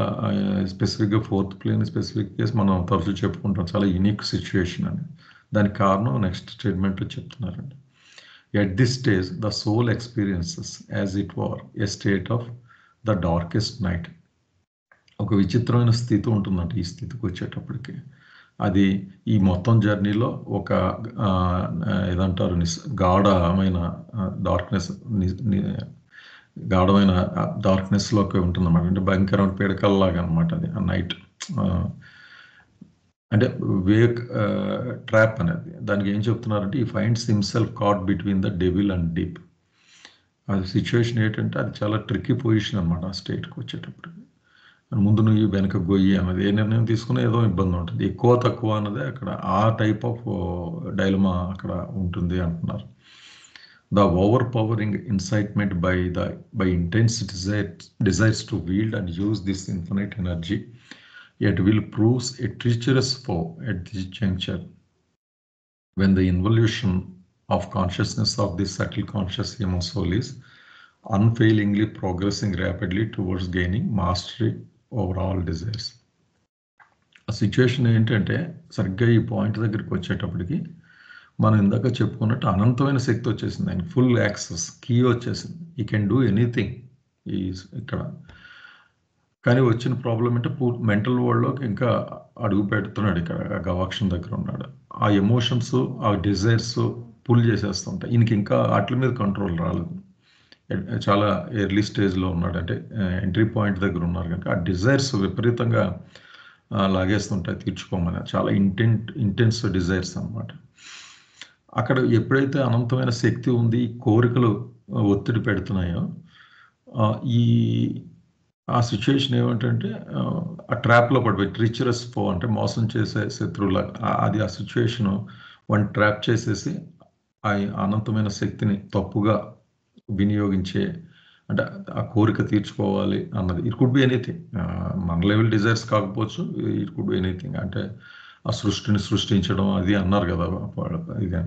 S1: స్పెసిఫిక్గా ఫోర్త్ ప్లేన్ స్పెసిఫిక్ కేసు మనం తరచూ చెప్పుకుంటాం, చాలా యూనిక్ సిచ్యువేషన్ అని. దానికి కారణం నెక్స్ట్ స్టేట్మెంట్లో చెప్తున్నారండి. At this stage the soul experiences as it were a state of the darkest night. ఒక విచిత్రమైన స్థితి ఉంటుందంట ఈ స్థితికి వచ్చేటప్పటికి. అది ఈ మొత్తం జర్నీలో ఒక ఏదంటారు గాఢమైన డార్క్నెస్లోకి ఉంటుందన్నమాట. అంటే భయంకరమైన పీడకల్లాగా అనమాట అది ఆ నైట్. అంటే వేక్ ట్రాప్ అనేది. దానికి ఏం చెప్తున్నారంటే ఈ finds himself caught between the devil and deep. అది సిచ్యువేషన్ ఏంటంటే అది చాలా ట్రిక్కీ పొజిషన్ అనమాట ఆ స్టేట్కి వచ్చేటప్పటికి. ముందు నువ్వు వెనక గొయ్యి అన్నది, ఏ నిర్ణయం తీసుకున్నా ఏదో ఇబ్బంది ఉంటుంది. ఎక్కువ తక్కువ అన్నది అక్కడ ఆ టైప్ ఆఫ్ డైలమా అక్కడ ఉంటుంది అంటున్నారు. The overpowering incitement by intense desires to wield and use this infinite energy, yet will proves a treacherous foe at this juncture, when the involution of consciousness of this subtle conscious human soul is unfailingly progressing rapidly towards gaining mastery over all desires. ఆ situation ఏంటంటే సరిగ్గా ఈ point దగ్గరికి వచ్చేటప్పటికి మనం ఇందాక చెప్పుకున్నట్టు అనంతమైన శక్తి వచ్చేసింది, ఆయన ఫుల్ యాక్సెస్ కీ వచ్చేసింది. ఈ కెన్ డూ ఎనీథింగ్ ఈ ఇక్కడ. కానీ వచ్చిన ప్రాబ్లం అంటే మెంటల్ వరల్డ్లోకి ఇంకా అడుగు పెడుతున్నాడు. ఇక్కడ గవాక్షం దగ్గర ఉన్నాడు. ఆ ఎమోషన్స్, ఆ డిజైర్స్ పుల్ చేసేస్తుంటాయి. ఈయనకి ఇంకా వాటి మీద కంట్రోల్ రాలేదు. చాలా ఎర్లీ స్టేజ్లో ఉన్నాడు, అంటే ఎంట్రీ పాయింట్ దగ్గర ఉన్నారు కనుక ఆ డిజైర్స్ విపరీతంగా లాగేస్తుంటాయి తీర్చుకోమని. చాలా ఇంటెన్స్ డిజైర్స్ అన్నమాట. అక్కడ ఎప్పుడైతే అనంతమైన శక్తి ఉంది, ఈ కోరికలు ఒత్తిడి పెడుతున్నాయో, ఆ సిచ్యువేషన్ ఏమిటంటే ఆ ట్రాప్లో పడిపోయి ట్రిచరస్ ఫో అంటే మోసం చేసే శత్రువుల, అది ఆ సిచ్యువేషన్ వన్ ట్రాప్ చేసేసి ఆ అనంతమైన శక్తిని తప్పుగా వినియోగించే, అంటే ఆ కోరిక తీర్చుకోవాలి అన్నది. ఇట్ కుడ్ బి ఎనీథింగ్, మన లెవెల్ డిజైర్స్ కాకపోవచ్చు, ఇట్ కుడ్ బి ఎనీథింగ్. అంటే ఆ సృష్టిని సృష్టించడం అది అన్నారు కదా ఇది.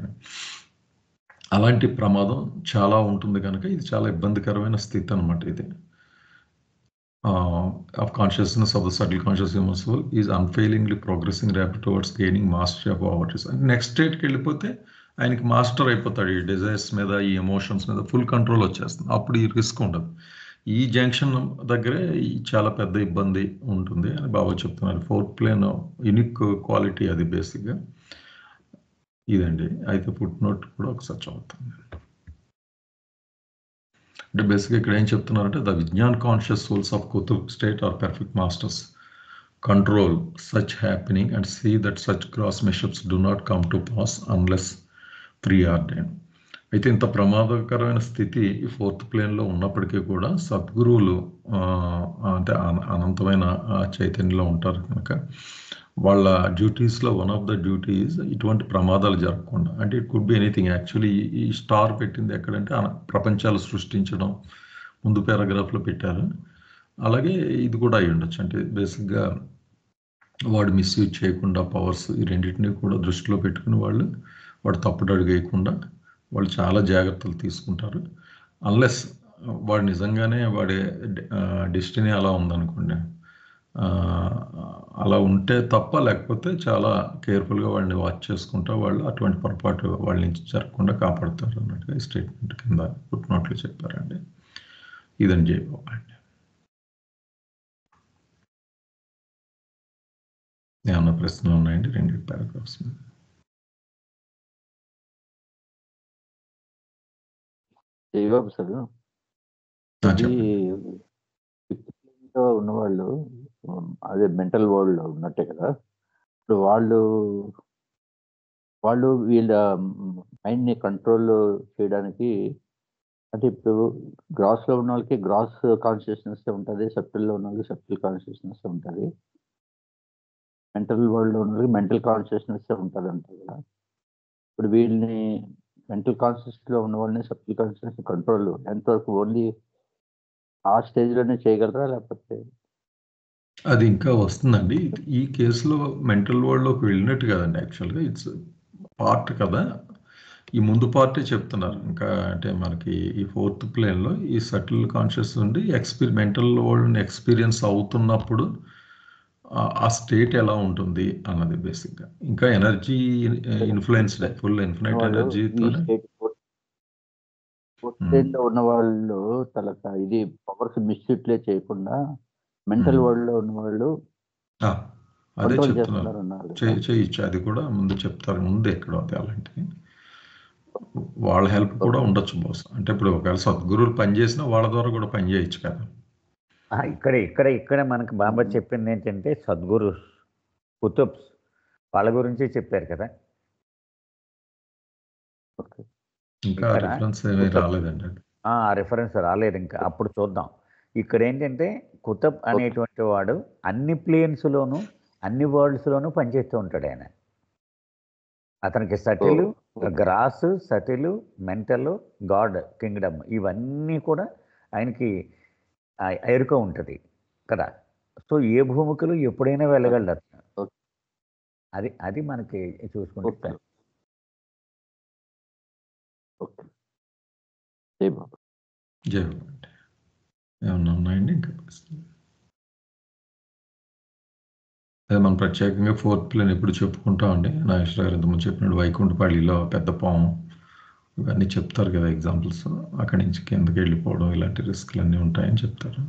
S1: అలాంటి ప్రమాదం చాలా ఉంటుంది కనుక ఇది చాలా ఇబ్బందికరమైన స్థితి అనమాట ఇది. of consciousness of the subtle conscious human soul is unfailingly progressing rapid towards gaining mastery of our desires. Next స్టేట్కి వెళ్ళిపోతే ఆయనకి మాస్టర్ అయిపోతాడు. ఈ డిజైర్స్ మీద, ఈ ఎమోషన్స్ మీద ఫుల్ కంట్రోల్ వచ్చేస్తుంది. అప్పుడు ఈ రిస్క్ ఉండదు. ఈ జంక్షన్ దగ్గరే చాలా పెద్ద ఇబ్బంది ఉంటుంది అని బాబా చెప్తున్నారు. ఫోర్త్ ప్లేన్ యూనిక్ క్వాలిటీ అది బేసిక్గా ఇదండి. అయితే ఫుట్ నోట్ కూడా ఒకసారి చదువుతాను. అంటే బేసిక్గా ఇక్కడ ఏం చెప్తున్నారంటే the Vignan conscious souls of Qutub state are perfect masters control such happening and see that such gross mishaps do not come to pass unless preordain. అయితే ఇంత ప్రమాదకరమైన స్థితి ఈ ఫోర్త్ ప్లేన్లో ఉన్నప్పటికీ కూడా సద్గురువులు అంటే అనంతమైన చైతన్యంలో ఉంటారు కనుక వాళ్ళ డ్యూటీస్లో వన్ ఆఫ్ ద డ్యూటీస్ ఇటువంటి ప్రమాదాలు జరగకుండా, అంటే it could be anything. Actually ఈ స్టార్ పెట్టింది ఎక్కడంటే ప్రపంచాలు సృష్టించడం ముందు పారాగ్రాఫ్లో పెట్టారు. అలాగే ఇది కూడా అయి ఉండొచ్చు. అంటే బేసిక్గా వాడు మిస్యూజ్ చేయకుండా పవర్స్ ఈ రెండింటినీ కూడా దృష్టిలో పెట్టుకుని వాడు తప్పుడు అడుగు వేయకుండా వాళ్ళు చాలా జాగ్రత్తలు తీసుకుంటారు. అన్లెస్ వాడు నిజంగానే వాడి డెస్టినీ అలా ఉందనుకోండి, అలా ఉంటే తప్ప, లేకపోతే చాలా కేర్ఫుల్గా వాళ్ళని వాచ్ చేసుకుంటా వాళ్ళు అటువంటి పొరపాటు వాళ్ళ నుంచి జరగకుండా కాపాడుతారు అన్నట్టుగా ఈ స్టేట్మెంట్ కింద ఫుట్ నోట్లు చెప్పారండి. ఇదని జయబాబు అండి. ఏమన్నా ప్రశ్నలు ఉన్నాయండి రెండు పారాగ్రాఫ్స్ మీద?
S7: జయబాబు సార్, ఇది ఉన్నవాళ్ళు అదే మెంటల్ వరల్డ్ ఉన్నట్టే కదా. ఇప్పుడు వాళ్ళు వీళ్ళ మైండ్ని కంట్రోల్ చేయడానికి, అంటే ఇప్పుడు గ్రాస్లో ఉన్న వాళ్ళకి గ్రాస్ కాన్షియస్నెస్ ఉంటుంది, సబ్టిల్లో ఉన్న వాళ్ళకి సబ్టిల్ కాన్షియస్నెస్ ఉంటుంది, మెంటల్ వరల్డ్లో ఉన్న వాళ్ళకి మెంటల్ కాన్షియస్నెస్ ఉంటుంది అంటారు కదా. ఇప్పుడు వీళ్ళని మెంటల్ కాన్షియస్లో ఉన్న వాళ్ళని సబ్టిల్ కాన్షియస్నెస్ కంట్రోల్ ఎంతవరకు ఓన్లీ ఆ స్టేజ్లోనే చేయగలరా, లేకపోతే
S1: అది ఇంకా వస్తుందండి. ఈ కేసులో మెంటల్ వరల్డ్లోకి వెళ్ళినట్టు కదండి. యాక్చువల్గా ఇట్స్ పార్ట్ కదా, ఈ ముందు పార్టే చెప్తున్నారు. ఇంకా అంటే మనకి ఈ ఫోర్త్ ప్లేన్లో ఈ సటిల్ కాన్షియస్ ఉండి మెంటల్ వరల్డ్ని ఎక్స్పీరియన్స్ అవుతున్నప్పుడు ఆ స్టేట్ ఎలా ఉంటుంది అన్నది బేసిక్గా. ఇంకా ఎనర్జీ ఇన్ఫ్లుయెన్స్డ్, ఫుల్ ఇన్ఫినైట్ ఎనర్జీతో
S7: ఉన్న వాళ్ళు ఇది పవర్స్ మిస్యూట్లే చేయకుండా మెంటల్ వరల్డ్ లో ఉన్న వాళ్ళు
S1: అదే చెప్తున్నారు చేయొచ్చు. అది కూడా ముందు చెప్తారు, ముందు ఎక్కడో అది అలాంటివి వాళ్ళ హెల్ప్ కూడా ఉండొచ్చు బాస్. అంటే ఇప్పుడు ఒకవేళ సద్గురువులు పనిచేసినా వాళ్ళ ద్వారా కూడా పని చేయొచ్చు కదా.
S4: ఇక్కడ మనకు బాబా చెప్పింది ఏంటంటే సద్గురు కుతుబ్స్ వాళ్ళ గురించి చెప్పారు కదా.
S1: ఇంకా రిఫరెన్స్ ఏమీ రాలేదండి.
S4: రిఫరెన్స్ రాలేదు ఇంకా, అప్పుడు చూద్దాం. ఇక్కడ ఏంటంటే కుతుబ్ అనేటువంటి వాడు అన్ని ప్లేన్స్లోనూ అన్ని వరల్డ్స్లోనూ పనిచేస్తూ ఉంటాడు. అతనికి subtle, gross, subtle, mental, god, kingdom ఇవన్నీ కూడా ఆయనకి ఎరుక ఉంటుంది కదా. సో ఏ భూమికలు ఎప్పుడైనా వెళ్ళగలరు. అది మనకి చూసుకుంటే
S1: జై ఏమన్నా ఉన్నాయండి ఇంకా? అదే మనం ప్రత్యేకంగా ఫోర్త్ ప్లేన్ ఎప్పుడు చెప్పుకుంటామండి. నాగేశ్వర గారు ఇంతకుముందు చెప్పినట్టు వైకుంఠపాళిలో పెద్ద పాము ఇవన్నీ చెప్తారు కదా ఎగ్జాంపుల్స్. అక్కడి నుంచి కిందకి వెళ్ళిపోవడం ఇలాంటి రిస్క్లు అన్నీ ఉంటాయని చెప్తారు.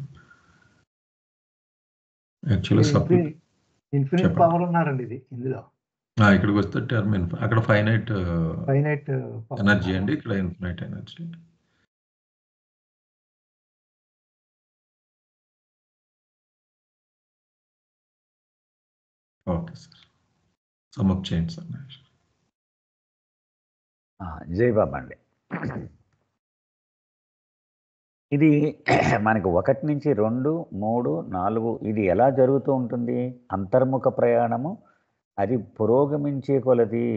S1: యాక్చువల్లీ
S2: ఇన్ఫినిట్ పవర్ ఉన్నారండి ఇది ఇందులో.
S1: ఇక్కడికి వస్తే టర్మ్ అక్కడ ఫైనైట్ ఎనర్జీ అండి, ఇక్కడ infinite energy. Okay sir, sum up చేయండి సార్.
S4: జై బాబా అండి. ఇది మనకి 1 నుంచి 2, 3, 4 ఇది ఎలా జరుగుతూ ఉంటుంది? అంతర్ముఖ ప్రయాణము, అది పురోగమించే కొలది.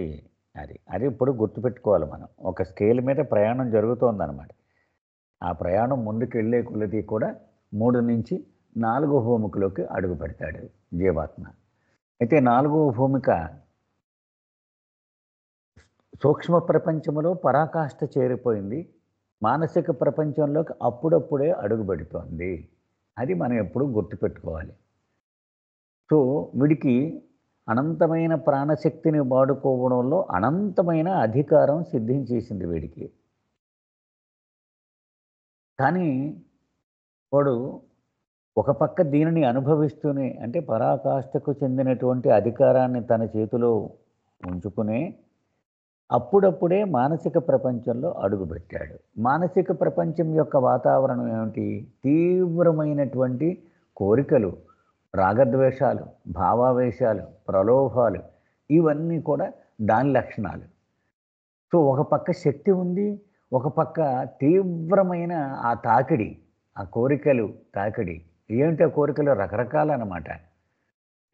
S4: అది ఇప్పుడు గుర్తుపెట్టుకోవాలి మనం. ఒక స్కేల్ మీద ప్రయాణం జరుగుతోందన్నమాట. ఆ ప్రయాణం ముందుకు వెళ్ళే కొలది కూడా 3 నుంచి 4వ భూమికలోకి అడుగు పెడతాడు జీవాత్మ. అయితే 4వ భూమిక సూక్ష్మ ప్రపంచంలో పరాకాష్ఠ చేరిపోయింది, మానసిక ప్రపంచంలోకి అప్పుడప్పుడే అడుగు పెడుతోంది అది మనం ఎప్పుడూ గుర్తుపెట్టుకోవాలి. సో వీడికి అనంతమైన ప్రాణశక్తిని వాడుకోవడంలో అనంతమైన అధికారం సిద్ధించేసింది వీడికి. కానీ వాడు ఒక పక్క దీనిని అనుభవిస్తూనే, అంటే పరాకాష్ఠకు చెందినటువంటి అధికారాన్ని తన చేతిలో ఉంచుకునే అప్పుడప్పుడే మానసిక ప్రపంచంలో అడుగుపెట్టాడు. మానసిక ప్రపంచం యొక్క వాతావరణం ఏమిటి? తీవ్రమైనటువంటి కోరికలు, రాగద్వేషాలు, భావావేశాలు, ప్రలోభాలు, ఇవన్నీ కూడా దాని లక్షణాలు. సో ఒక పక్క శక్తి ఉంది, ఒక పక్క తీవ్రమైన ఆ తాకిడి, ఆ కోరికలు తాకిడి. ఏమిటి ఆ కోరికలు? రకరకాలన్నమాట.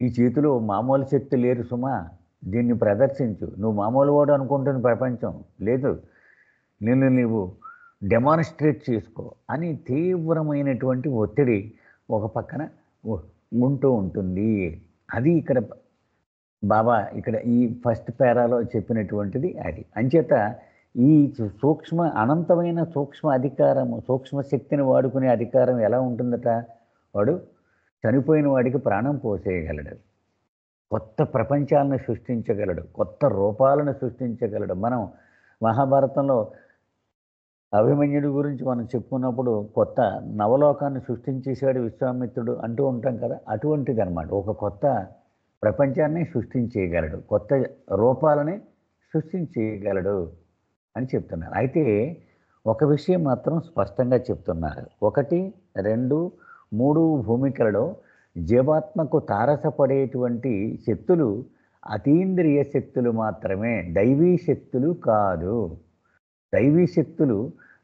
S4: ఈ చేతిలో మామూలు శక్తి లేరు సుమా, దీన్ని ప్రదర్శించు, నువ్వు మామూలు వాడు అనుకుంటున్న ప్రపంచం లేదు, నిన్ను నీవు డెమాన్స్ట్రేట్ చేసుకో అని తీవ్రమైనటువంటి ఒత్తిడి ఒక పక్కన ఉంటూ ఉంటుంది. అది ఇక్కడ బాబా ఇక్కడ ఈ ఫస్ట్ పేరాలో చెప్పినటువంటిది అది. అంచేత ఈ అనంతమైన సూక్ష్మ అధికారము, సూక్ష్మ శక్తిని వాడుకునే అధికారం ఎలా ఉంటుందట? వాడు చనిపోయిన వాడికి ప్రాణం పోసేయగలడు, కొత్త ప్రపంచాలను సృష్టించగలడు, కొత్త రూపాలను సృష్టించగలడు. మనం మహాభారతంలో అభిమన్యుడి గురించి మనం చెప్పుకున్నప్పుడు కొత్త నవలోకాన్ని సృష్టించేశాడు విశ్వామిత్రుడు అంటూ ఉంటాం కదా, అటువంటిది అనమాట. ఒక కొత్త ప్రపంచాన్ని సృష్టించేయగలడు, కొత్త రూపాలని సృష్టించేయగలడు అని చెప్తున్నారు. అయితే ఒక విషయం మాత్రం స్పష్టంగా చెప్తున్నారు. 1, 2, 3 భూమికలలో జీవాత్మకు తారసపడేటువంటి శక్తులు అతీంద్రియ శక్తులు మాత్రమే, దైవీ శక్తులు కాదు. దైవీ శక్తులు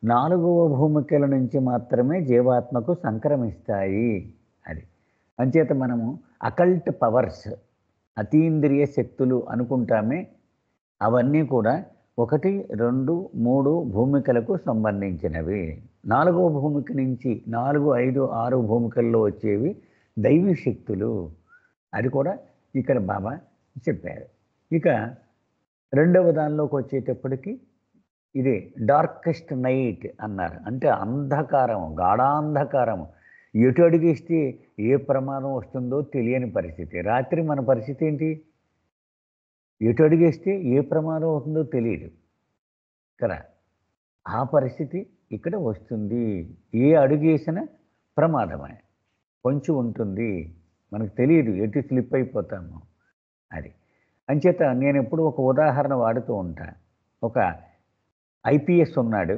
S4: 4వ భూమికల నుంచి మాత్రమే జీవాత్మకు సంక్రమిస్తాయి. అది అంచేత మనము అకల్ట్ పవర్స్, అతీంద్రియ శక్తులు అనుకుంటామే, అవన్నీ కూడా 1, 2, 3 భూమికలకు సంబంధించినవి. 4వ భూమిక నుంచి 4, 5, 6 భూమికల్లో వచ్చేవి దైవీ శక్తులు. అది కూడా ఇక్కడ బాబా చెప్పారు. ఇక 2వ దానిలోకి వచ్చేటప్పటికి ఇదే డార్కెస్ట్ నైట్ అన్నారు. అంటే అంధకారము, గాఢాంధకారము. ఎటు అడిగేస్తే ఏ ప్రమాదం వస్తుందో తెలియని పరిస్థితి. రాత్రి మన పరిస్థితి ఏంటి? ఎటు అడిగేస్తే ఏ ప్రమాదం అవుతుందో తెలియదు కదా. ఆ పరిస్థితి ఇక్కడ వస్తుంది. ఏ అడుగేసినా ప్రమాదమే కొంచెం ఉంటుంది, మనకు తెలియదు, ఎటు స్లిప్ అయిపోతాము. అది అంచేత నేను ఎప్పుడు ఒక ఉదాహరణ వాడుతూ ఉంటా. ఒక ఐపీఎస్ ఉన్నాడు,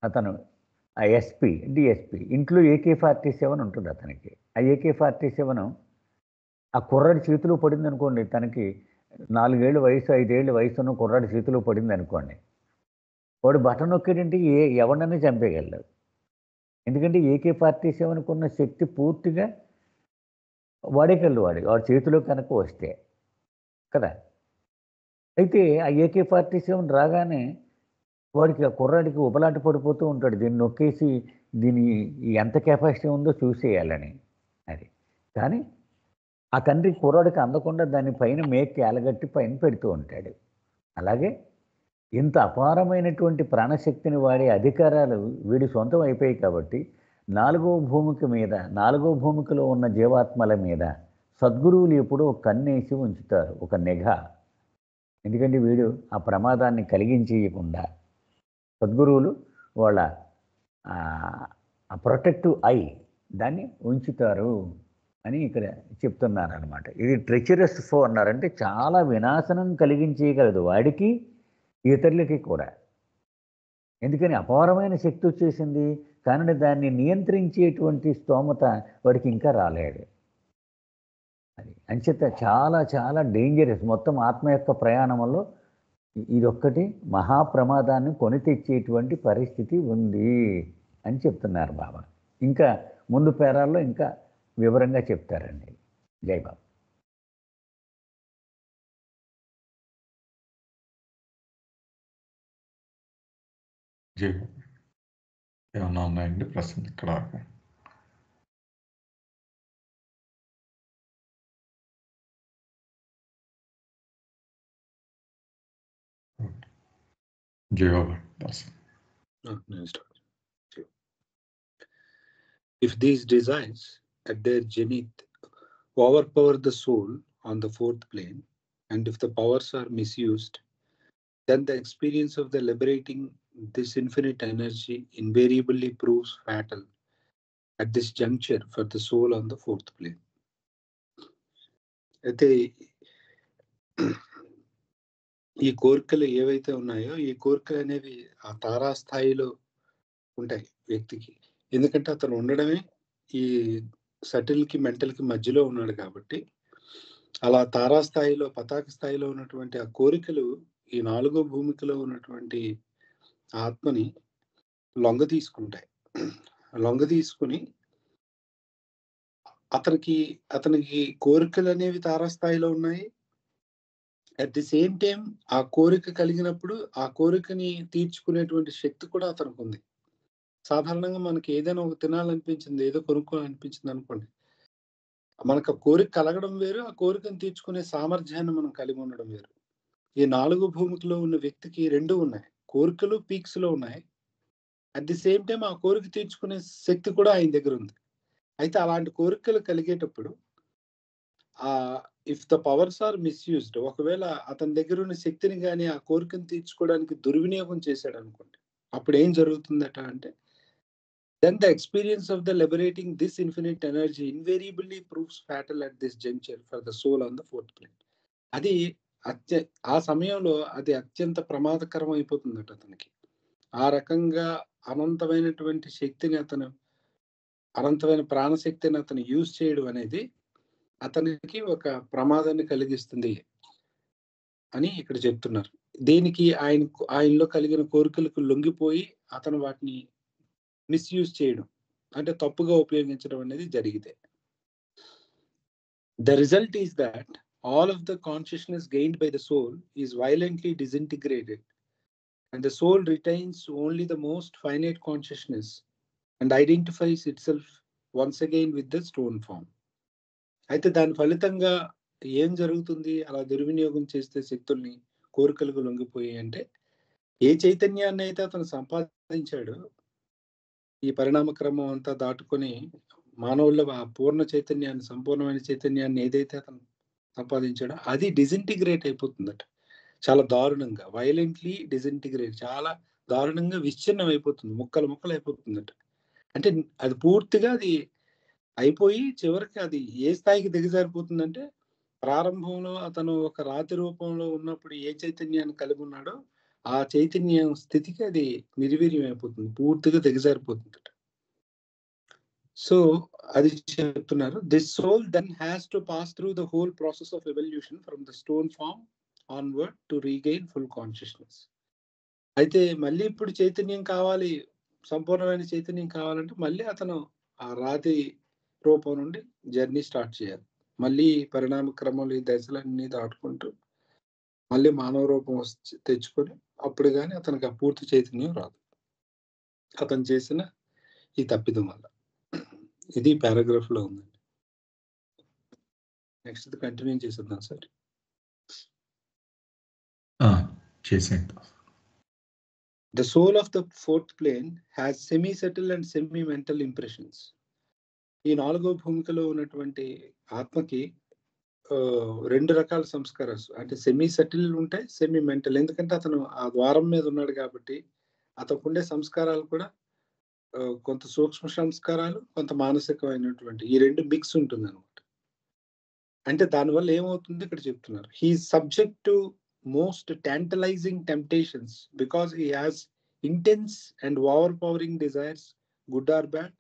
S4: అతను ఆ ఎస్పీ, డిఎస్పీ, ఇంట్లో AK-47 ఉంటుంది అతనికి. ఆ AK-47 ఆ కుర్రాడి చేతిలో పడింది అనుకోండి, తనకి 4 ఏళ్ళ వయసు, 5 ఏళ్ళ వయసు ఉన్న కుర్రాడి చేతిలో పడింది అనుకోండి, వాడు బటన్ నొక్కేటంటే ఎవరినైనా చంపేయగలడు. ఎందుకంటే AK-47 ఉన్న శక్తి పూర్తిగా వాడేయగలడు వాడి చేతిలో కనుక వస్తే కదా. అయితే ఆ AK-47 రాగానే వాడికి, ఆ కుర్రాడికి ఉబలాట పడిపోతూ ఉంటాడు, దీన్ని నొక్కేసి దీని ఎంత కెపాసిటీ ఉందో చూసేయాలని. అది కానీ ఆ తండ్రి కుర్రాడికి అందకుండా దాని పైన మేక్కి ఎలగట్టి పైన పెడుతూ ఉంటాడు. అలాగే ఇంత అపారమైనటువంటి ప్రాణశక్తిని వాడే అధికారాలు వీడి సొంతం అయిపోయాయి కాబట్టి 4వ భూమిక మీద, 4వ భూమికలో ఉన్న జీవాత్మల మీద సద్గురువులు ఎప్పుడూ కన్నేసి ఉంచుతారు, ఒక నిఘా. ఎందుకంటే వీడు ఆ ప్రమాదాన్ని కలిగించేయకుండా సద్గురువులు వాళ్ళ ప్రొటెక్టివ్ ఐ దాన్ని ఉంచుతారు అని ఇక్కడ చెప్తున్నారు అనమాట. ఇది ట్రెచరస్ ఫో అన్నారంటే చాలా వినాశనం కలిగించేయగలదు వాడికి, ఇతరులకి కూడా. ఎందుకని అపారమైన శక్తి వచ్చేసింది, కానీ దాన్ని నియంత్రించేటువంటి స్తోమత వాడికి ఇంకా రాలేడు. అది అంచేత చాలా చాలా డేంజరస్. మొత్తం ఆత్మ యొక్క ప్రయాణంలో ఇదొక్కటి మహాప్రమాదాన్ని కొని తెచ్చేటువంటి పరిస్థితి ఉంది అని చెప్తున్నారు బాబా. ఇంకా ముందు పేరాల్లో ఇంకా వివరంగా చెప్తారండి. జై బాబా.
S1: జై బాబా. ఏమన్నా ఉన్నాయండి ప్రశ్నలు ఇక్కడ? జై Baba.
S5: Next
S8: If these desires at their zenith overpower the soul on the fourth plane, and if the powers are misused, then the experience of the liberating this infinite energy invariably proves fatal at this juncture for the soul on the fourth plane. అయితే ఈ కోరికలు ఏవైతే ఉన్నాయో ఈ కోరికలు అనేవి ఆ తారాస్థాయిలో ఉంటాయి వ్యక్తికి. ఎందుకంటే అతను ఉండడమే ఈ సటిల్కి మెంటల్కి మధ్యలో ఉన్నాడు కాబట్టి అలా తారాస్థాయిలో పతాక స్థాయిలో ఉన్నటువంటి ఆ కోరికలు ఈ 4వ భూమికలో ఉన్నటువంటి ఆత్మని లొంగ తీసుకుంటాయి. లొంగ తీసుకుని అతనికి కోరికలు అనేవి తారాస్థాయిలో ఉన్నాయి. అట్ ది సేమ్ టైం ఆ కోరిక కలిగినప్పుడు ఆ కోరికని తీర్చుకునేటువంటి శక్తి కూడా అతనికి ఉంది. సాధారణంగా మనకి ఏదైనా ఒక తినాలనిపించింది, ఏదో కొనుక్కోవాలనిపించింది అనుకోండి, మనకు ఆ కోరిక కలగడం వేరు, ఆ కోరికను తీర్చుకునే సామర్థ్యాన్ని మనం కలిగి ఉండడం వేరు. ఈ 4 భూమికలో ఉన్న వ్యక్తికి 2 ఉన్నాయి. కోరికలు పీక్స్ లో ఉన్నాయి. అట్ ది సేమ్ టైం ఆ కోరిక తీర్చుకునే శక్తి కూడా ఆయన దగ్గర ఉంది. అయితే అలాంటి కోరికలు కలిగేటప్పుడు if the powers are misused, ఒకవేళ అతని దగ్గర ఉన్న శక్తిని కానీ ఆ కోరికను తీర్చుకోవడానికి దుర్వినియోగం చేశాడు అనుకోండి, అప్పుడు ఏం జరుగుతుందట అంటే then the experience of the liberating this infinite energy invariably proves fatal at this juncture for the soul on the fourth plane. అది ఆ సమయంలో అది అత్యంత ప్రమాదకరం అయిపోతుందట అతనికి. ఆ రకంగా అనంతమైనటువంటి శక్తిని అనంతమైన ప్రాణశక్తిని అతను యూజ్ చేయడం అనేది అతనికి ఒక ప్రమాదాన్ని కలిగిస్తుంది అని ఇక్కడ చెప్తున్నారు. దీనికి ఆయనలో కలిగిన కోరికలకు లొంగిపోయి అతను వాటిని మిస్యూజ్ చేయడం అంటే తప్పుగా ఉపయోగించడం అనేది జరిగితే, the result is that all of the consciousness gained by the soul is violently disintegrated and the soul retains only the most finite consciousness and identifies itself once again with the stone form. అయితే దాని ఫలితంగా ఏం జరుగుతుంది? అలా దుర్వినియోగం చేస్తే శక్తుల్ని కోరికలకు లొంగిపోయి అంటే, ఏ చైతన్యాన్ని అయితే అతను సంపాదించాడో ఈ పరిణామ క్రమం అంతా దాటుకొని మానవుల్లో ఆ పూర్ణ చైతన్యాన్ని, సంపూర్ణమైన చైతన్యాన్ని ఏదైతే అతను సంపాదించాడో అది డిసింటిగ్రేట్ అయిపోతుందట. చాలా దారుణంగా, వైలెంట్లీ డిసింటిగ్రేట్, చాలా దారుణంగా విచ్ఛిన్నం అయిపోతుంది, ముక్కలు ముక్కలు అయిపోతుందట. అంటే అది పూర్తిగా అది అయిపోయి చివరికి అది ఏ స్థాయికి దిగజారిపోతుందంటే, ప్రారంభంలో అతను ఒక రాతి రూపంలో ఉన్నప్పుడు ఏ చైతన్యాన్ని కలిగి ఉన్నాడో ఆ చైతన్యం స్థితికి అది నిర్వీర్యం అయిపోతుంది, పూర్తిగా దిగజారిపోతుందట. సో అది చెప్తున్నారు, this soul then has to pass through the whole process of evolution from the stone form onward to regain full consciousness. అయితే మళ్ళీ ఇప్పుడు చైతన్యం కావాలి, సంపూర్ణమైన చైతన్యం కావాలంటే మళ్ళీ అతను ఆ రాతి రూపం నుండి జర్నీ స్టార్ట్ చేయాలి. మళ్ళీ పరిణామ క్రమంలో ఈ దశలన్నీ దాటుకుంటూ మళ్ళీ మానవ రూపం తెచ్చుకొని అప్పుడు కానీ అతనికి ఆ పూర్తి చైతన్యం రాదు, అతను చేసిన ఈ తప్పిదం వల్ల. ఇది పారాగ్రాఫ్ లో ఉందండి. నెక్స్ట్ కంటిన్యూ చేసేద్దాం సార్.
S1: చేసేద్దాం.
S8: The soul of the fourth plane has semi-subtle and semi-mental impressions. ఈ 4వ భూమికలో ఉన్నటువంటి ఆత్మకి 2 రకాల సంస్కారాలు అంటే సెమీ సటిల్ ఉంటాయి, సెమీ మెంటల్. ఎందుకంటే అతను ఆ ద్వారం మీద ఉన్నాడు కాబట్టి అతనికి ఉండే సంస్కారాలు కూడా కొంత సూక్ష్మ సంస్కారాలు, కొంత మానసికమైనటువంటి ఈ 2 మిక్స్ ఉంటుంది అనమాట. అంటే దానివల్ల ఏమవుతుంది ఇక్కడ చెప్తున్నారు, he is subject to most tantalising temptations because he has intense and overpowering desires, good or bad.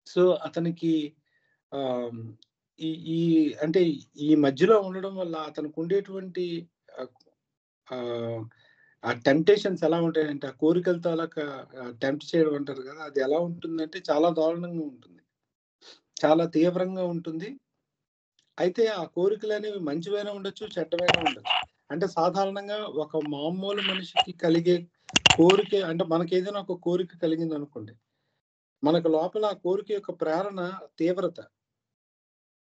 S8: So అతనికి ఈ అంటే ఈ మధ్యలో ఉండడం వల్ల అతనికి ఉండేటువంటి ఆ టెంప్టేషన్స్ ఎలా ఉంటాయంటే, ఆ కోరికలతో అలా టెంప్ట్ చేయడం అంటారు కదా, అది ఎలా ఉంటుందంటే చాలా దారుణంగా ఉంటుంది, చాలా తీవ్రంగా ఉంటుంది. అయితే ఆ కోరికలు అనేవి మంచివైనా ఉండొచ్చు, చెడ్డమైనా ఉండొచ్చు. అంటే సాధారణంగా ఒక మామూలు మనిషికి కలిగే కోరిక అంటే, మనకి ఏదైనా ఒక కోరిక కలిగింది అనుకోండి, మనకు లోపల ఆ కోరిక యొక్క ప్రేరణ తీవ్రత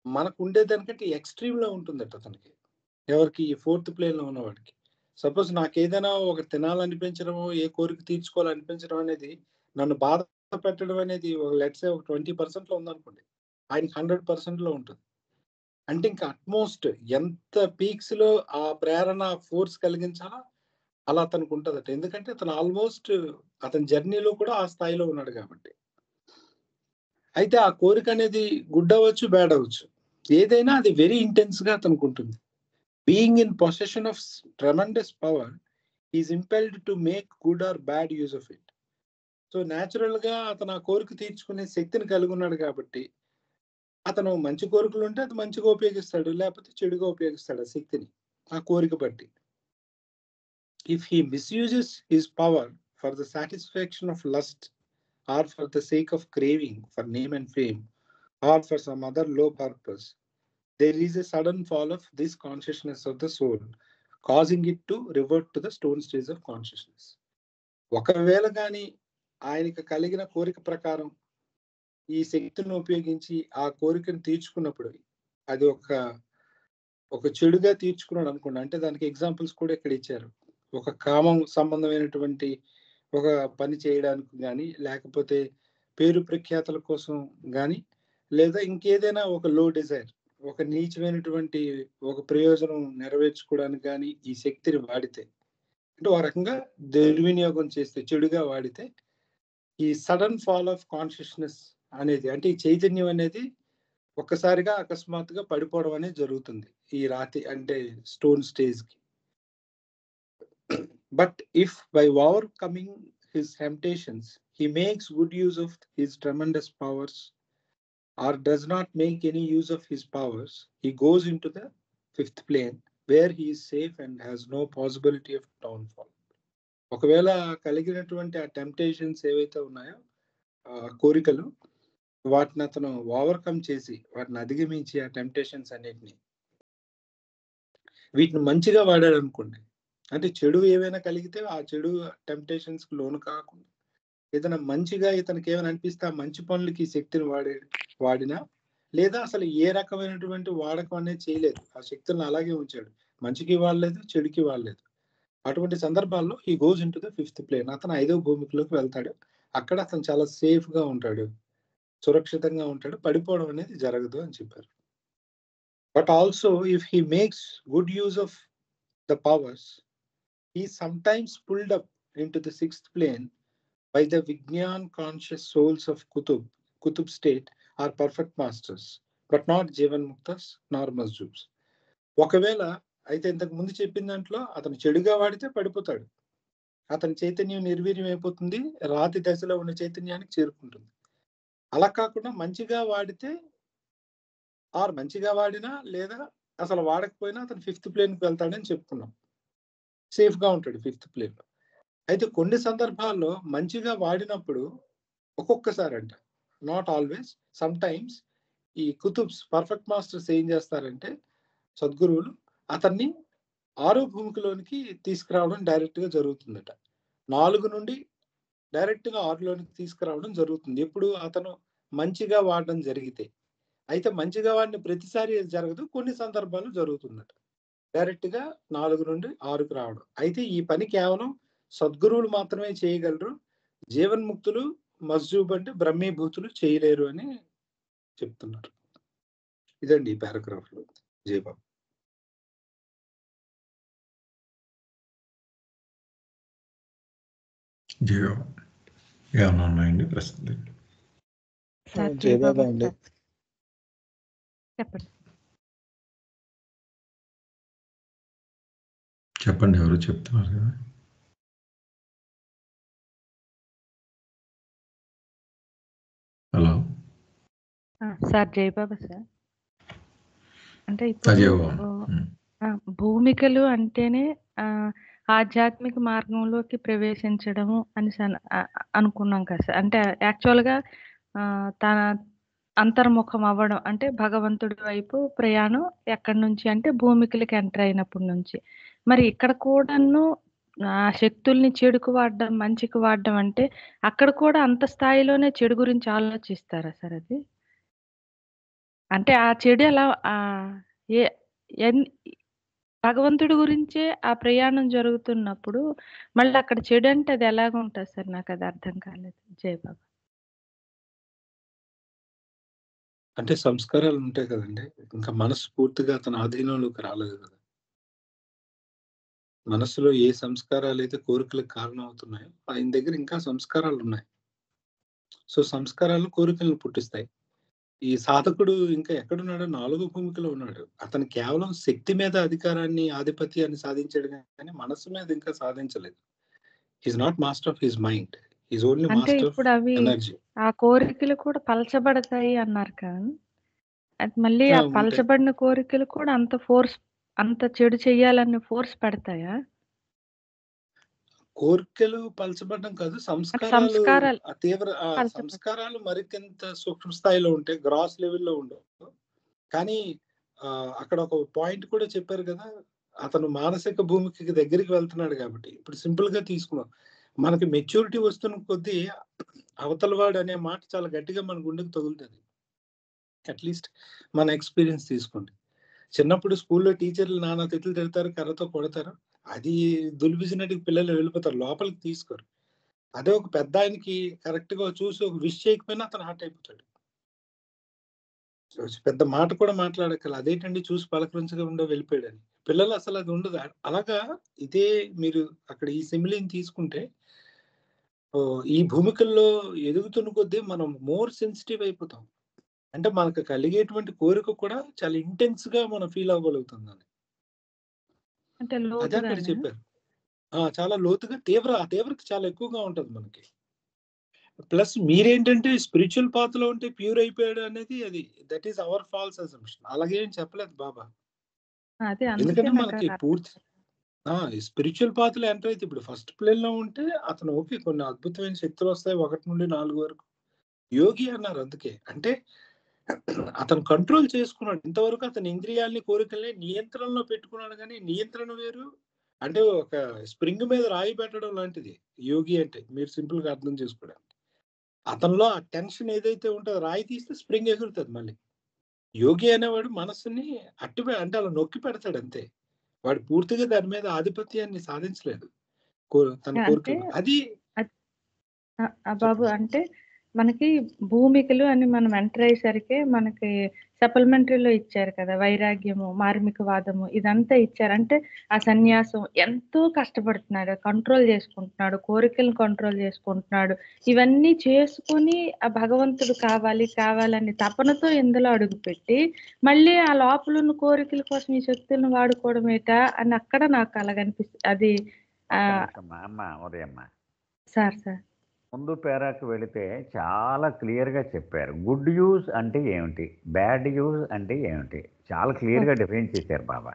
S8: మనకు ఉండేదానికంటే ఎక్స్ట్రీమ్ లో ఉంటుందట అతనికి, ఎవరికి? ఈ 4th ప్లేన్ లో ఉన్నవాడికి. సపోజ్ నాకు ఏదైనా ఒక తినాలనిపించడము, ఏ కోరిక తీర్చుకోవాలనిపించడం అనేది, నన్ను బాధ పెట్టడం అనేది లెట్స్ ఒక 20% లో ఉందనుకోండి, ఆయనకి 100% లో ఉంటుంది. అంటే ఇంకా అట్మోస్ట్ ఎంత పీక్స్ లో ఆ ప్రేరణ ఫోర్స్ కలిగించాలో అలా అతనికి ఉంటుందట. ఎందుకంటే అతను ఆల్మోస్ట్ అతని జర్నీలో కూడా ఆ స్థాయిలో ఉన్నాడు కాబట్టి. అయితే ఆ కోరిక అనేది గుడ్ అవ్వచ్చు, బ్యాడ్ అవ్వచ్చు, ఏదైనా అది వెరీ ఇంటెన్స్ గా అతనికి ఉంటుంది. Being in possession of tremendous power is impelled to make good or bad use of it. So natural గా అతను ఆ కోరిక తీర్చుకునే శక్తిని కలిగి ఉన్నాడు కాబట్టి, అతను మంచి కోరికలు ఉంటే అది మంచిగా ఉపయోగిస్తాడు, లేకపోతే చెడుగా ఉపయోగిస్తాడు ఆ శక్తిని, ఆ కోరిక బట్టి. If he misuses his power for the satisfaction of lust, or for the sake of craving for name and fame, or for some other low purpose, there is a sudden fall of this consciousness of the soul, causing it to revert to the stone stage of consciousness. ఒకవేళ కానీ ఆయనకు కలిగిన కోరిక ప్రకారం ఈ శక్తిని ఉపయోగించి ఆ కోరికను తీర్చుకున్నప్పుడు, అది ఒక చెడుగా తీర్చుకున్నాడు అనుకోండి, అంటే దానికి ఎగ్జాంపుల్స్ కూడా ఇక్కడ ఇచ్చారు. ఒక కామం సంబంధమైనటువంటి ఒక పని చేయడానికి కానీ, లేకపోతే పేరు ప్రఖ్యాతల కోసం కానీ, లేదా ఇంకేదైనా ఒక లో డిజైర్, ఒక నీచమైనటువంటి ఒక ప్రయోజనం నెరవేర్చుకోవడానికి కానీ ఈ శక్తిని వాడితే, అంటే ఒక రకంగా దుర్వినియోగం చేస్తే, చెడుగా వాడితే, ఈ సడన్ ఫాల్ ఆఫ్ కాన్షియస్నెస్ అనేది, అంటే ఈ చైతన్యం అనేది ఒక్కసారిగా అకస్మాత్తుగా పడిపోవడం అనేది జరుగుతుంది ఈ రాతి అంటే స్టోన్ స్టేజ్ కి. But if by overcoming his temptations he makes good use of his tremendous powers, or does not make any use of his powers, he goes into the fifth plane where he is safe and has no possibility of downfall. ఒకవేళ కలిగినటువంటి ఆ temptations ఏవైతే ఉన్నాయో, కోరికలు, వాటిని అతను overcome చేసి, వాటిని అధిగమించి, ఆ టెంప్టేషన్స్ అన్నిటిని, వీటిని మంచిగా వాడాడు అనుకోండి, అంటే చెడు ఏవైనా కలిగితే ఆ చెడు టెంప్టేషన్స్ కి లోను కాకుండా ఏదైనా మంచిగా ఇతనికి ఏమైనా అనిపిస్తే ఆ మంచి పనులకి ఈ శక్తిని వాడినా, లేదా అసలు ఏ రకమైనటువంటి వాడకం అనేది చేయలేదు, ఆ శక్తులను అలాగే ఉంచాడు, మంచికి వాడలేదు, చెడుకి వాడలేదు, అటువంటి సందర్భాల్లో ఈ goes into the fifth plane, అతను 5వ భూమికలోకి వెళ్తాడు. అక్కడ అతను చాలా సేఫ్ గా ఉంటాడు, సురక్షితంగా ఉంటాడు, పడిపోవడం అనేది జరగదు అని చెప్పారు. But also if he makes good use of the powers, he sometimes pulled up into the sixth plane by the Vignan conscious souls of Kutub state are perfect masters, but not Jivan Muktas nor Masjubs. ఒకవేళ అయితే ఇంతకు ముందు చెప్పిన దాంట్లో అతను చెడుగా వాడితే పడిపోతాడు, అతని చైతన్యం నిర్వీర్యం అయిపోతుంది, రాతి దశలో ఉన్న చైతన్యానికి చేరుకుంటుంది. అలా కాకుండా మంచిగా వాడితే, మంచిగా వాడినా లేదా అసలు వాడకపోయినా అతను ఫిఫ్త్ ప్లేన్కి వెళ్తాడని చెప్పుకున్నాం, సేఫ్ గా ఉంటాడు ఫిఫ్త్ ప్లేన్ లో. అయితే కొన్ని సందర్భాల్లో మంచిగా వాడినప్పుడు, ఒక్కొక్కసారి అంట, నాట్ ఆల్వేస్, సమ్ టైమ్స్ ఈ కుతుబ్స్ పర్ఫెక్ట్ మాస్టర్స్ ఏం చేస్తారంటే, సద్గురువులు అతన్ని 6వ భూమికలోనికి తీసుకురావడం డైరెక్ట్ గా జరుగుతుందట. 4 నుండి డైరెక్ట్ గా 6లోనికి తీసుకురావడం జరుగుతుంది, ఎప్పుడు అతను మంచిగా వాడడం జరిగితే. అయితే మంచిగా వాడిన ప్రతిసారి జరగదు, కొన్ని సందర్భాలు జరుగుతుందట, డైరెక్ట్ గా 4 నుండి 6కు రావడం. అయితే ఈ పని కేవలం సద్గురువులు మాత్రమే చేయగలరు, జీవన్ముక్తులు, మస్జూబ్ అంటే బ్రహ్మీభూతులు చేయలేరు అని చెప్తున్నారు. ఇదండి ఈ పారాగ్రాఫ్ లో. జయబాబు.
S1: జయబాబు ఏమన్నా ఉన్నాయండి ప్రస్తుతం?
S6: జయబాబు అండి.
S9: చెప్పండి.
S1: చెప్పండి, ఎవరు చెప్తున్నారు కదా? Hello
S9: sir Jayababu sir. అంటే ఇప్పుడు భూమికలు అంటేనే ఆధ్యాత్మిక మార్గంలోకి ప్రవేశించడము అని అనుకున్నాం కదా సార్. అంటే యాక్చువల్గా తన అంతర్ముఖం అవ్వడం అంటే భగవంతుడి వైపు ప్రయాణం ఎక్కడి నుంచి అంటే భూమికలకి ఎంటర్ అయినప్పటి నుంచి. మరి ఇక్కడ కూడాను ఆ శక్తుల్ని చెడుకు వాడడం, మంచికి వాడడం అంటే అక్కడ కూడా అంత స్థాయిలోనే చెడు గురించి ఆలోచిస్తారా సార్? అది అంటే ఆ చెడు ఎలా భగవంతుడి గురించే ఆ ప్రయాణం జరుగుతున్నప్పుడు మళ్ళీ అక్కడ చెడు అంటే అది ఎలాగుంటది సార్? నాకు అది అర్థం కాలేదు. జై బాబా.
S8: అంటే సంస్కారాలు ఉంటాయి కదండి. ఇంకా మనసు పూర్తిగా అతని ఆధీనంలోకి రాలేదు కదా. మనసులో ఏ సంస్కారాలు అయితే కోరికలకు కారణం అవుతున్నాయో ఆయన దగ్గర ఇంకా సంస్కారాలు ఉన్నాయి. సో సంస్కారాలు కోరికలను పుట్టిస్తాయి. ఈ సాధకుడు ఇంకా ఎక్కడున్నాడు? 4వ భూమికలో ఉన్నాడు. అతను కేవలం శక్తి మీద అధికారాన్ని, ఆధిపత్యాన్ని సాధించాడు కానీ మనసు మీద ఇంకా సాధించలేదు. Is not master of his mind. Is only
S9: అంటే
S8: మాస్టర్ ఆఫ్
S9: ఇప్పుడు అవి
S8: ఎనర్జీ.
S9: ఆ కోరికలు కూడా పలచబడతాయి అన్నారు కదా. అది మళ్ళీ ఆ
S8: ఉంటాయి.
S9: పలచబడిన కోరికలు కూడా అంత చెడు చెయ్యాలని ఫోర్స్ పెడతాయా?
S8: కోరికలు పలచబడడం కాదు, సంస్కారాలు
S9: సంస్కారాలు పలచబడతాయి.
S8: సంస్కారాలు మరికొంత సూక్ష్మ స్థాయిలో ఉంటాయి, గ్రాస్ లెవెల్లో ఉండవు. కానీ అక్కడ ఒక పాయింట్ కూడా చెప్పారు కదా, అతను మానసిక భూమికి దగ్గరికి వెళ్తున్నాడు కాబట్టి. ఇప్పుడు సింపుల్ గా తీసుకున్నాం, మనకి మెచ్యూరిటీ వస్తున్న కొద్దీ అవతలవాడు అనే మాట చాలా గట్టిగా మన గుండెకి తగులుతుంది. అట్లీస్ట్ మన ఎక్స్పీరియన్స్ తీసుకోండి. చిన్నప్పుడు స్కూల్లో టీచర్లు నానా తిట్లు తిడతారు, కర్రతో కొడతారు, అది దులిపిసినట్టు పిల్లలు వెళ్ళిపోతారు, లోపలికి తీసుకోరు. అదే ఒక పెద్ద ఆయనకి కరెక్ట్ గా చూసి ఒక విష్ చేయకపోయినా అతను హర్ట్ అయిపోతాడు. పెద్ద మాట కూడా మాట్లాడక్కల, అదేంటండి చూసి పలకరించగా ఉండో వెళ్ళిపోయాడని. పిల్లలు అసలు అది ఉండదు. అలాగా ఇదే మీరు అక్కడ ఈ సిమిలీని తీసుకుంటే, ఈ భూమికల్లో ఎదుగుతున్న కొద్దీ మనం మోర్ సెన్సిటివ్ అయిపోతాం. అంటే మనకు కలిగేటువంటి కోరిక కూడా చాలా ఇంటెన్స్ గా మనం ఫీల్ అవ్వగలుగుతుందని. అదే అక్కడ చెప్పారు. చాలా లోతుగా తీవ్రత చాలా ఎక్కువగా ఉంటది మనకి. ప్లస్ మీరేంటంటే స్పిరిచువల్ పాత్ లో ఉంటే ప్యూర్ అయిపోయాడు అనేది, అది that is our false assumption. అలాగే ఏం చెప్పలేదు బాబా. ఎందుకంటే మనకి పూర్తి స్పిరిచువల్ పాత్ లో ఎంటర్ అయితే, ఇప్పుడు ఫస్ట్ ప్లేన్ లో ఉంటే అతను ఓకే, కొన్ని అద్భుతమైన శక్తులు వస్తాయి 1 నుండి 4 వరకు. యోగి అన్నారు అందుకే. అంటే అతను కంట్రోల్ చేసుకున్నాడు. ఇంతవరకు అతని ఇంద్రియాలని, కోరికల్ని నియంత్రణలో పెట్టుకున్నాడు. కానీ నియంత్రణ వేరు, అంటే ఒక స్ప్రింగ్ మీద రాయి పెట్టడం లాంటిది యోగి అంటే. మీరు సింపుల్ గా అర్థం చేసుకోవడానికి, అతనిలో ఆ టెన్షన్ ఏదైతే ఉంటుందో రాయి తీస్తే స్ప్రింగ్ ఎగురుతుంది మళ్ళీ. యోగి అనేవాడు మనసుని అంటే అలా నొక్కి పెడతాడు అంతే. వాడు పూర్తిగా దాని మీద ఆధిపత్యాన్ని సాధించలేదు తన కోరికలు. అది
S9: బాబు అంటే మనకి భూమికలు అని మనం ఎంటర్ అయ్యేసరికి మనకి సప్లిమెంటరీలో ఇచ్చారు కదా, వైరాగ్యము, మార్మికవాదము, ఇదంతా ఇచ్చారు. అంటే ఆ సన్యాసం ఎంతో కష్టపడుతున్నాడు, కంట్రోల్ చేసుకుంటున్నాడు, కోరికలను కంట్రోల్ చేసుకుంటున్నాడు. ఇవన్నీ చేసుకుని ఆ భగవంతుడు కావాలని తపనతో ఇందులో అడుగుపెట్టి మళ్ళీ ఆ లోపల ఉన్న కోరికల కోసం ఈ శక్తులను వాడుకోవడం ఏటా అని అక్కడ నాకు అలాగనిపిస్తుంది. అది సార్
S4: ముందు పేరాకు వెళితే చాలా క్లియర్గా చెప్పారు. గుడ్ యూజ్ అంటే ఏమిటి, బ్యాడ్ యూజ్ అంటే ఏమిటి, చాలా క్లియర్గా డిఫైన్ చేశారు బాబా.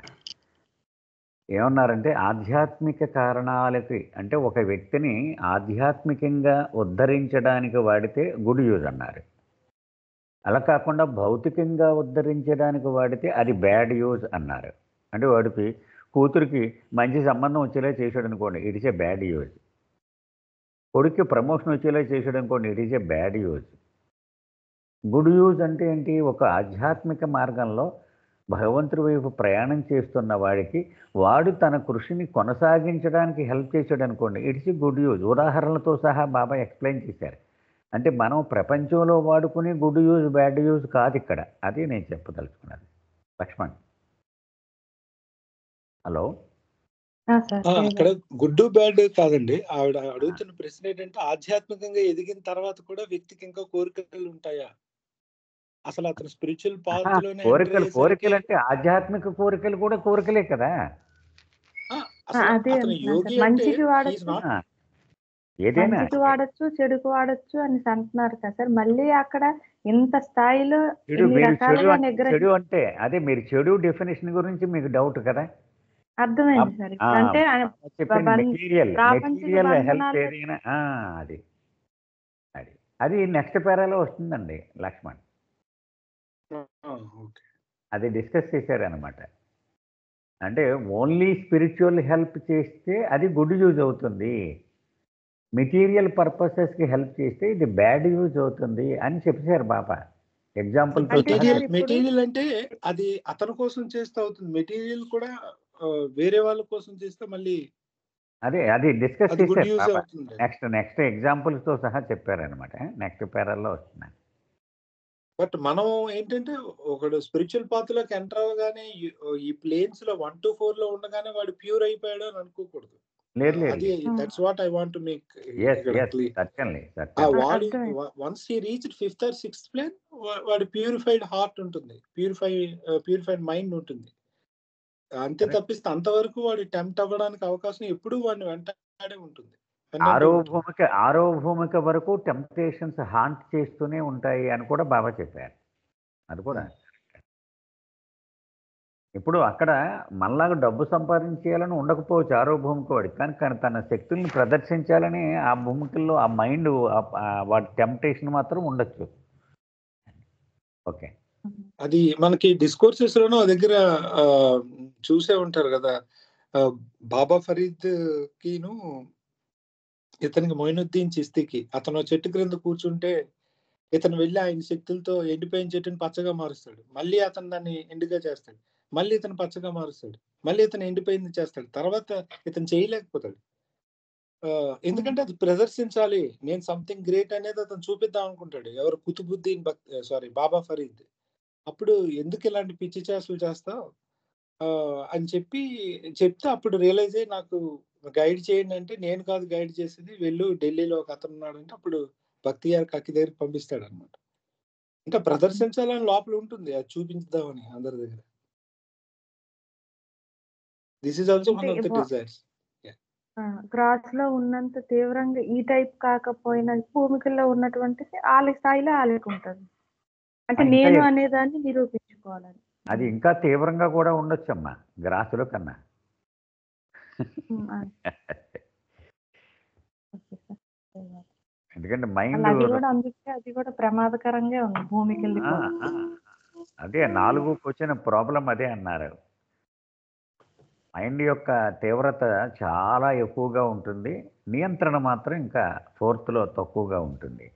S4: ఏమన్నారంటే ఆధ్యాత్మిక కారణాలకి, అంటే ఒక వ్యక్తిని ఆధ్యాత్మికంగా ఉద్ధరించడానికి వాడితే గుడ్ యూజ్ అన్నారు. అలా కాకుండా భౌతికంగా ఉద్ధరించడానికి వాడితే అది బ్యాడ్ యూజ్ అన్నారు. అంటే వాడికి కూతురికి మంచి సంబంధం వచ్చేలా చేశాడు అనుకోండి, it is a bad use. కొడుక్కి ప్రమోషన్ వచ్చేలా చేసాడు అనుకోండి, it is a bad use. Good use అంటే ఏంటి? ఒక ఆధ్యాత్మిక మార్గంలో భగవంతుడి వైపు ప్రయాణం చేస్తున్న వాడికి వాడు తన కృషిని కొనసాగించడానికి హెల్ప్ చేశాడు అనుకోండి, ఇట్స్ గుడ్ యూజ్. ఉదాహరణలతో సహా బాబా ఎక్స్ప్లెయిన్ చేశారు. అంటే మనం ప్రపంచంలో వాడుకునే గుడ్ యూజ్ బ్యాడ్ యూజ్ కాదు ఇక్కడ. అది నేను చెప్పదలుచుకున్నాను. లక్ష్మణ్, హలో.
S8: అక్కడ గుడ్ బ్యాడ్ కాదండి. ఆవిడ అడుగుతున్న ప్రశ్న ఏంటంటే, ఆధ్యాత్మికంగా ఎదిగిన తర్వాత కూడా వ్యక్తికి ఇంకా కోరికలు ఉంటాయా? అసలు అతను స్పిరిచువల్ పాత్ లోనే
S4: కోరికలు అంటే ఆధ్యాత్మిక కోరికలు కూడా కోరికలే కదా.
S8: అతను యోగి
S9: మంచికి వాడచ్చు, చెడుకు వాడచ్చు అని అంటున్నారు కదా సార్. మళ్ళీ అక్కడ ఇంత స్థాయిలో
S4: చెడు అంటే అదే మీరు చెడు డెఫినేషన్ గురించి మీకు డౌట్ కదా.
S9: అర్థమైంది సార్. అంటే
S4: మెటీరియల్ హెల్ప్ ఏదైనా అది నెక్స్ట్ పేరాలో వస్తుందండి లక్ష్మణ్. అది డిస్కస్ చేశారనమాట. అంటే ఓన్లీ స్పిరిచువల్ హెల్ప్ చేస్తే అది గుడ్ యూజ్ అవుతుంది, మెటీరియల్ పర్పసెస్కి హెల్ప్ చేస్తే ఇది బ్యాడ్ యూజ్ అవుతుంది అని చెప్పారు బాబా. ఎగ్జాంపుల్
S8: మెటీరియల్ అంటే అది అతని కోసం చేస్తే అవుతుంది. మెటీరియల్ కూడా వేరే వాళ్ళ కోసం చేస్తే మళ్ళీ
S4: అది డిస్కస్
S8: అది గుడ్
S4: చేశారు
S8: యూజ్
S4: బాబా.
S8: అవుతుంది.
S4: నెక్స్ట్ ఎగ్జాంపుల్స్తో సహా చెప్పారనమాట. నెక్స్ట్ పేరాల్లో వస్తున్నాయి.
S8: బట్ మనం ఏంటంటే ఒకడు స్పిరిచువల్ పాత్రలోకి ఎంటర్ అవ్వగానే ఈ ప్లేన్స్ లో 1 to 4 లో ఉండగానే వాడు ప్యూర్ అయిపోయాడు అని అనుకోకూడదు. అది that's what I want to make వాడు once he reached 5th or 6th plane వాడు ప్యూరిఫైడ్ హార్ట్ ఉంటుంది, ప్యూరిఫైడ్ మైండ్ ఉంటుంది. అంతే తప్పిస్తే అంతవరకు వాడు టెంప్ట్ అవ్వడానికి అవకాశం ఎప్పుడు వాడిని వెంటాడే ఉంటుంది.
S4: ఆరో భూమిక వరకు టెంప్టేషన్స్ హాంట్ చేస్తూనే ఉంటాయి అని కూడా బాబా చెప్పారు. అది కూడా ఇప్పుడు అక్కడ మనలాగా డబ్బు సంపాదించేయాలని ఉండకపోవచ్చు ఆరో భూమిక వాడికి, కానీ తన శక్తుల్ని ప్రదర్శించాలని ఆ భూమికల్లో ఆ మైండ్ వాడి టెంప్టేషన్ మాత్రం ఉండొచ్చు. ఓకే,
S8: అది మనకి డిస్కోర్సెస్ లోనూ దగ్గర చూసే ఉంటారు కదా. బాబా ఫరీద్ కిను ఇతనికి మొయినుద్దీన్ చిస్తీకి అతను చెట్టు క్రింద కూర్చుంటే ఇతను వెళ్ళి ఆయన శక్తులతో ఎండిపోయిన చెట్టుని పచ్చగా మారుస్తాడు. మళ్ళీ అతను దాన్ని ఎండుగా చేస్తాడు. మళ్ళీ ఇతను పచ్చగా మారుస్తాడు. మళ్ళీ ఇతను ఎండిపోయింది చేస్తాడు. తర్వాత ఇతను చేయలేకపోతాడు. ఎందుకంటే అది ప్రదర్శించాలి, నేను సంథింగ్ గ్రేట్ అనేది అతను చూపిద్దాం అనుకుంటాడు. ఎవరు కుతుబుద్దీన్ బాబా ఫరీద్. అప్పుడు ఎందుకు ఇలాంటి పిచ్చి చేష్టలు చేస్తావు అని చెప్తే అప్పుడు రియలైజ్ అయ్యి నాకు గైడ్ చేయండి అంటే, నేను కాదు గైడ్ చేసేది, వెళ్ళు ఢిల్లీలో ఒక అతను ఉన్నాడంటే అప్పుడు భక్తి గారి కక్కి దగ్గరికి పంపిస్తాడు అనమాట. ఇంకా ప్రదర్శించాలని లోపల ఉంటుంది, అది చూపించుదామని అందరి దగ్గర. This is also one of the desires.
S9: Gross లో ఉన్నంత తీవ్రంగా ఈ టైప్ కాకపోయినా భూమికల్లో ఉన్నటువంటి వాళ్ళ స్థాయిలో వాళ్ళకి ఉంటుంది. అంటే నేను అనేదాన్ని నిరూపించుకోవాలని.
S4: అది ఇంకా తీవ్రంగా కూడా ఉండొచ్చమ్మా గ్రాసులో కన్నా. ఎందుకంటే మైండ్
S9: అది కూడా ప్రమాదకరంగా ఉంది భూమికి వెళ్ళి.
S4: అదే 4కు వచ్చిన ప్రాబ్లం అదే అన్నారు. మైండ్ యొక్క తీవ్రత చాలా ఎక్కువగా ఉంటుంది, నియంత్రణ మాత్రం ఇంకా 4th తక్కువగా ఉంటుంది.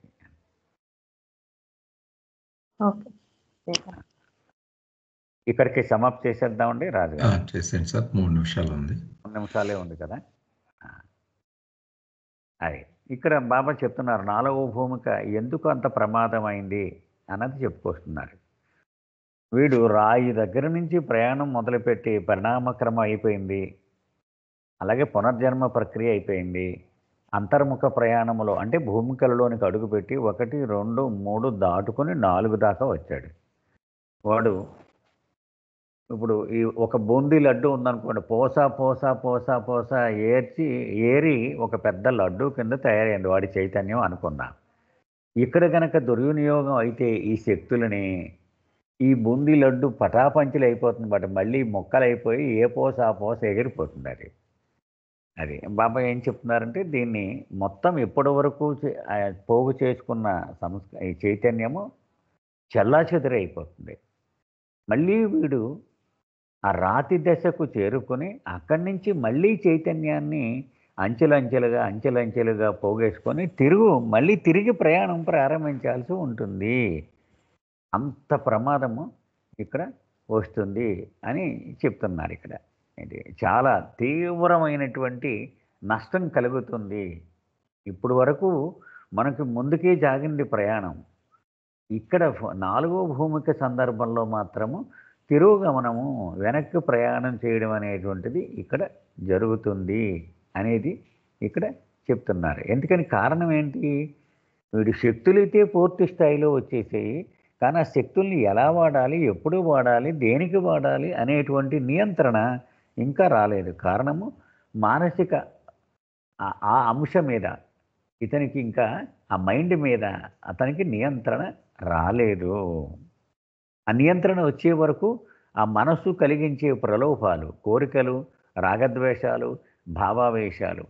S4: ఇక్కడికి సమాప్తి చేసేద్దామండి రాజు గారు.
S1: చేసేయండి సార్, 3 నిమిషాలు ఉంది.
S4: 3 నిమిషాలే ఉంది కదా. అది ఇక్కడ బాబా చెప్తున్నారు 4వ భూమిక ఎందుకు అంత ప్రమాదమైంది అన్నది చెప్పుకొస్తున్నారు. వీడు రాయి దగ్గర నుంచి ప్రయాణం మొదలుపెట్టి పరిణామక్రమం అయిపోయింది, అలాగే పునర్జన్మ ప్రక్రియ అయిపోయింది. అంతర్ముఖ ప్రయాణంలో అంటే భూమికలలోనికి అడుగుపెట్టి 1, 2, 3 దాటుకొని 4 దాకా వచ్చాడు. వాడు ఇప్పుడు ఈ ఒక బూందీ లడ్డు ఉందనుకోండి, పోసా ఏరి ఒక పెద్ద లడ్డు కింద తయారైంది వాడి చైతన్యం అనుకున్నా. ఇక్కడ కనుక దుర్వినియోగం అయితే ఈ శక్తులని ఈ బూందీ లడ్డు పటాపంచులు అయిపోతుంది, బట్ మళ్ళీ మొక్కలైపోయి ఏ పోస ఎగిరిపోతుంది. అది బాబా ఏం చెప్తున్నారంటే దీన్ని మొత్తం ఇప్పటి వరకు పోగు చేసుకున్న ఈ చైతన్యము చెల్లాచెదురైపోతుంది. మళ్ళీ వీడు ఆ రాతి దశకు చేరుకొని అక్కడి నుంచి మళ్ళీ చైతన్యాన్ని అంచెలంచెలుగా పోగేసుకొని మళ్ళీ తిరిగి ప్రయాణం ప్రారంభించాల్సి ఉంటుంది. అంత ప్రమాదము ఇక్కడ వస్తుంది అని చెప్తున్నారు. ఇక్కడ ఇది చాలా తీవ్రమైనటువంటి నష్టం కలుగుతుంది. ఇప్పుడు వరకు మనకు ముందుకే జాగింది ప్రయాణం, ఇక్కడ 4వ భూమిక సందర్భంలో మాత్రము తిరోగమనము వెనక్కి ప్రయాణం చేయడం అనేటువంటిది ఇక్కడ జరుగుతుంది అనేది ఇక్కడ చెప్తున్నారు. ఎందుకని కారణం ఏంటి? వీడి శక్తులైతే పూర్తి స్థాయిలో వచ్చేసాయి, కానీ ఆ శక్తుల్ని ఎలా వాడాలి, ఎప్పుడు వాడాలి, దేనికి వాడాలి అనేటువంటి నియంత్రణ ఇంకా రాలేదు. కారణము మానసిక ఆ అంశం మీద ఇతనికి ఇంకా ఆ మైండ్ మీద అతనికి నియంత్రణ రాలేదు. ఆ నియంత్రణ వచ్చే వరకు ఆ మనస్సు కలిగించే ప్రలోభాలు, కోరికలు, రాగద్వేషాలు, భావావేశాలు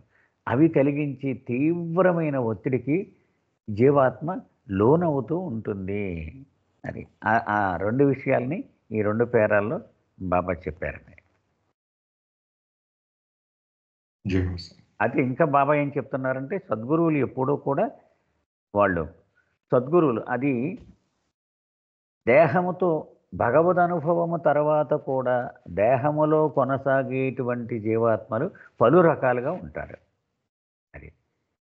S4: అవి కలిగించి తీవ్రమైన ఒత్తిడికి జీవాత్మ లోనవుతూ ఉంటుంది. అది ఆ 2 విషయాల్ని ఈ 2 పేరాల్లో బాబా చెప్పారండి. అది ఇంకా బాబా ఏం చెప్తున్నారంటే సద్గురువులు ఎప్పుడూ కూడా సద్గురువులు అది దేహముతో భగవద్ అనుభవము తర్వాత కూడా దేహములో కొనసాగేటువంటి జీవాత్మలు పలు రకాలుగా ఉంటారు. అది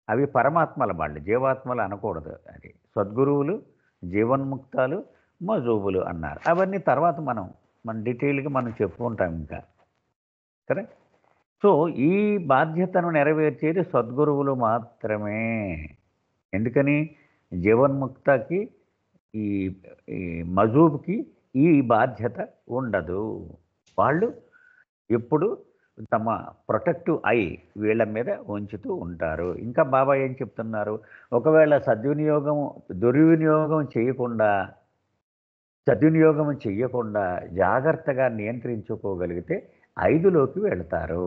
S4: అవి పరమాత్మల వాళ్ళు, జీవాత్మలు అనకూడదు. అది సద్గురువులు, జీవన్ముక్తాలు, మజూబులు అన్నారు. అవన్నీ తర్వాత మన డీటెయిల్గా మనం చెప్పుకుంటాం ఇంకా. సరే, సో ఈ బాధ్యతను నెరవేర్చేది సద్గురువులు మాత్రమే. ఎందుకని జీవన్ముక్తకి ఈ మజూబ్కి ఈ బాధ్యత ఉండదు. వాళ్ళు ఎప్పుడు తమ ప్రొటెక్టివ్ ఐ వీళ్ళ మీద ఉంచుతూ ఉంటారు. ఇంకా బాబా ఏం చెప్తున్నారు, ఒకవేళ దుర్వినియోగం చెయ్యకుండా జాగ్రత్తగా నియంత్రించుకోగలిగితే 5లోకి వెళతారు.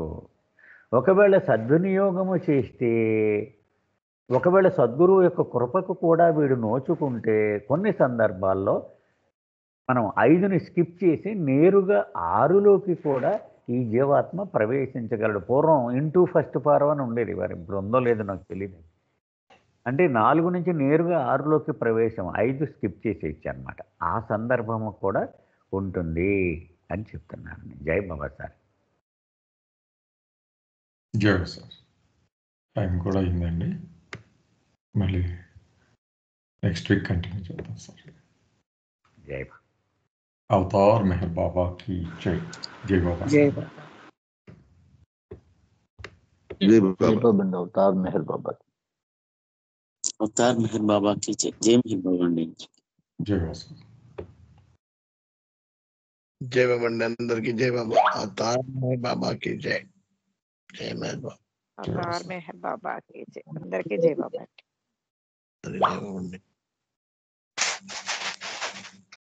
S4: ఒకవేళ సద్వినియోగము చేస్తే, ఒకవేళ సద్గురువు యొక్క కృపకు కూడా వీడు నోచుకుంటే కొన్ని సందర్భాల్లో మనం 5ని స్కిప్ చేసి నేరుగా 6లోకి కూడా ఈ జీవాత్మ ప్రవేశించగలడు. పూర్వం ఇంటూ ఫస్ట్ పార్వ్ అని ఉండేది, వారు ఇప్పుడు ఉందో లేదో నాకు తెలియదు. అంటే 4 నుంచి నేరుగా 6లోకి ప్రవేశం, 5 స్కిప్ చేసేయచ్చు అనమాట. ఆ సందర్భము కూడా ఉంటుంది అని చెప్తున్నాను. జై బాబా సార్.
S1: జై సార్. టైం కూడా అయిందండి, మళ్ళీ నెక్స్ట్ వీక్ కంటిన్యూ చేద్దాం సార్.
S4: జై బాబా.
S1: అవతార్ మెహర్ బాబా की जय. जय बाबा.
S6: जय बाबा.
S7: जय बाबा. अवतार मेहर बाबा.
S10: अवतार मेहर बाबा की जय. जय मेहर बाबा ने.
S1: जय बाबा.
S11: जय बाबा अंदर की जय बाबा. अवतार मेहर बाबा की जय. जय मेहर बाबा.
S6: अवतार मेहर बाबा की जय. अंदर की जय बाबा.
S11: जय बाबा.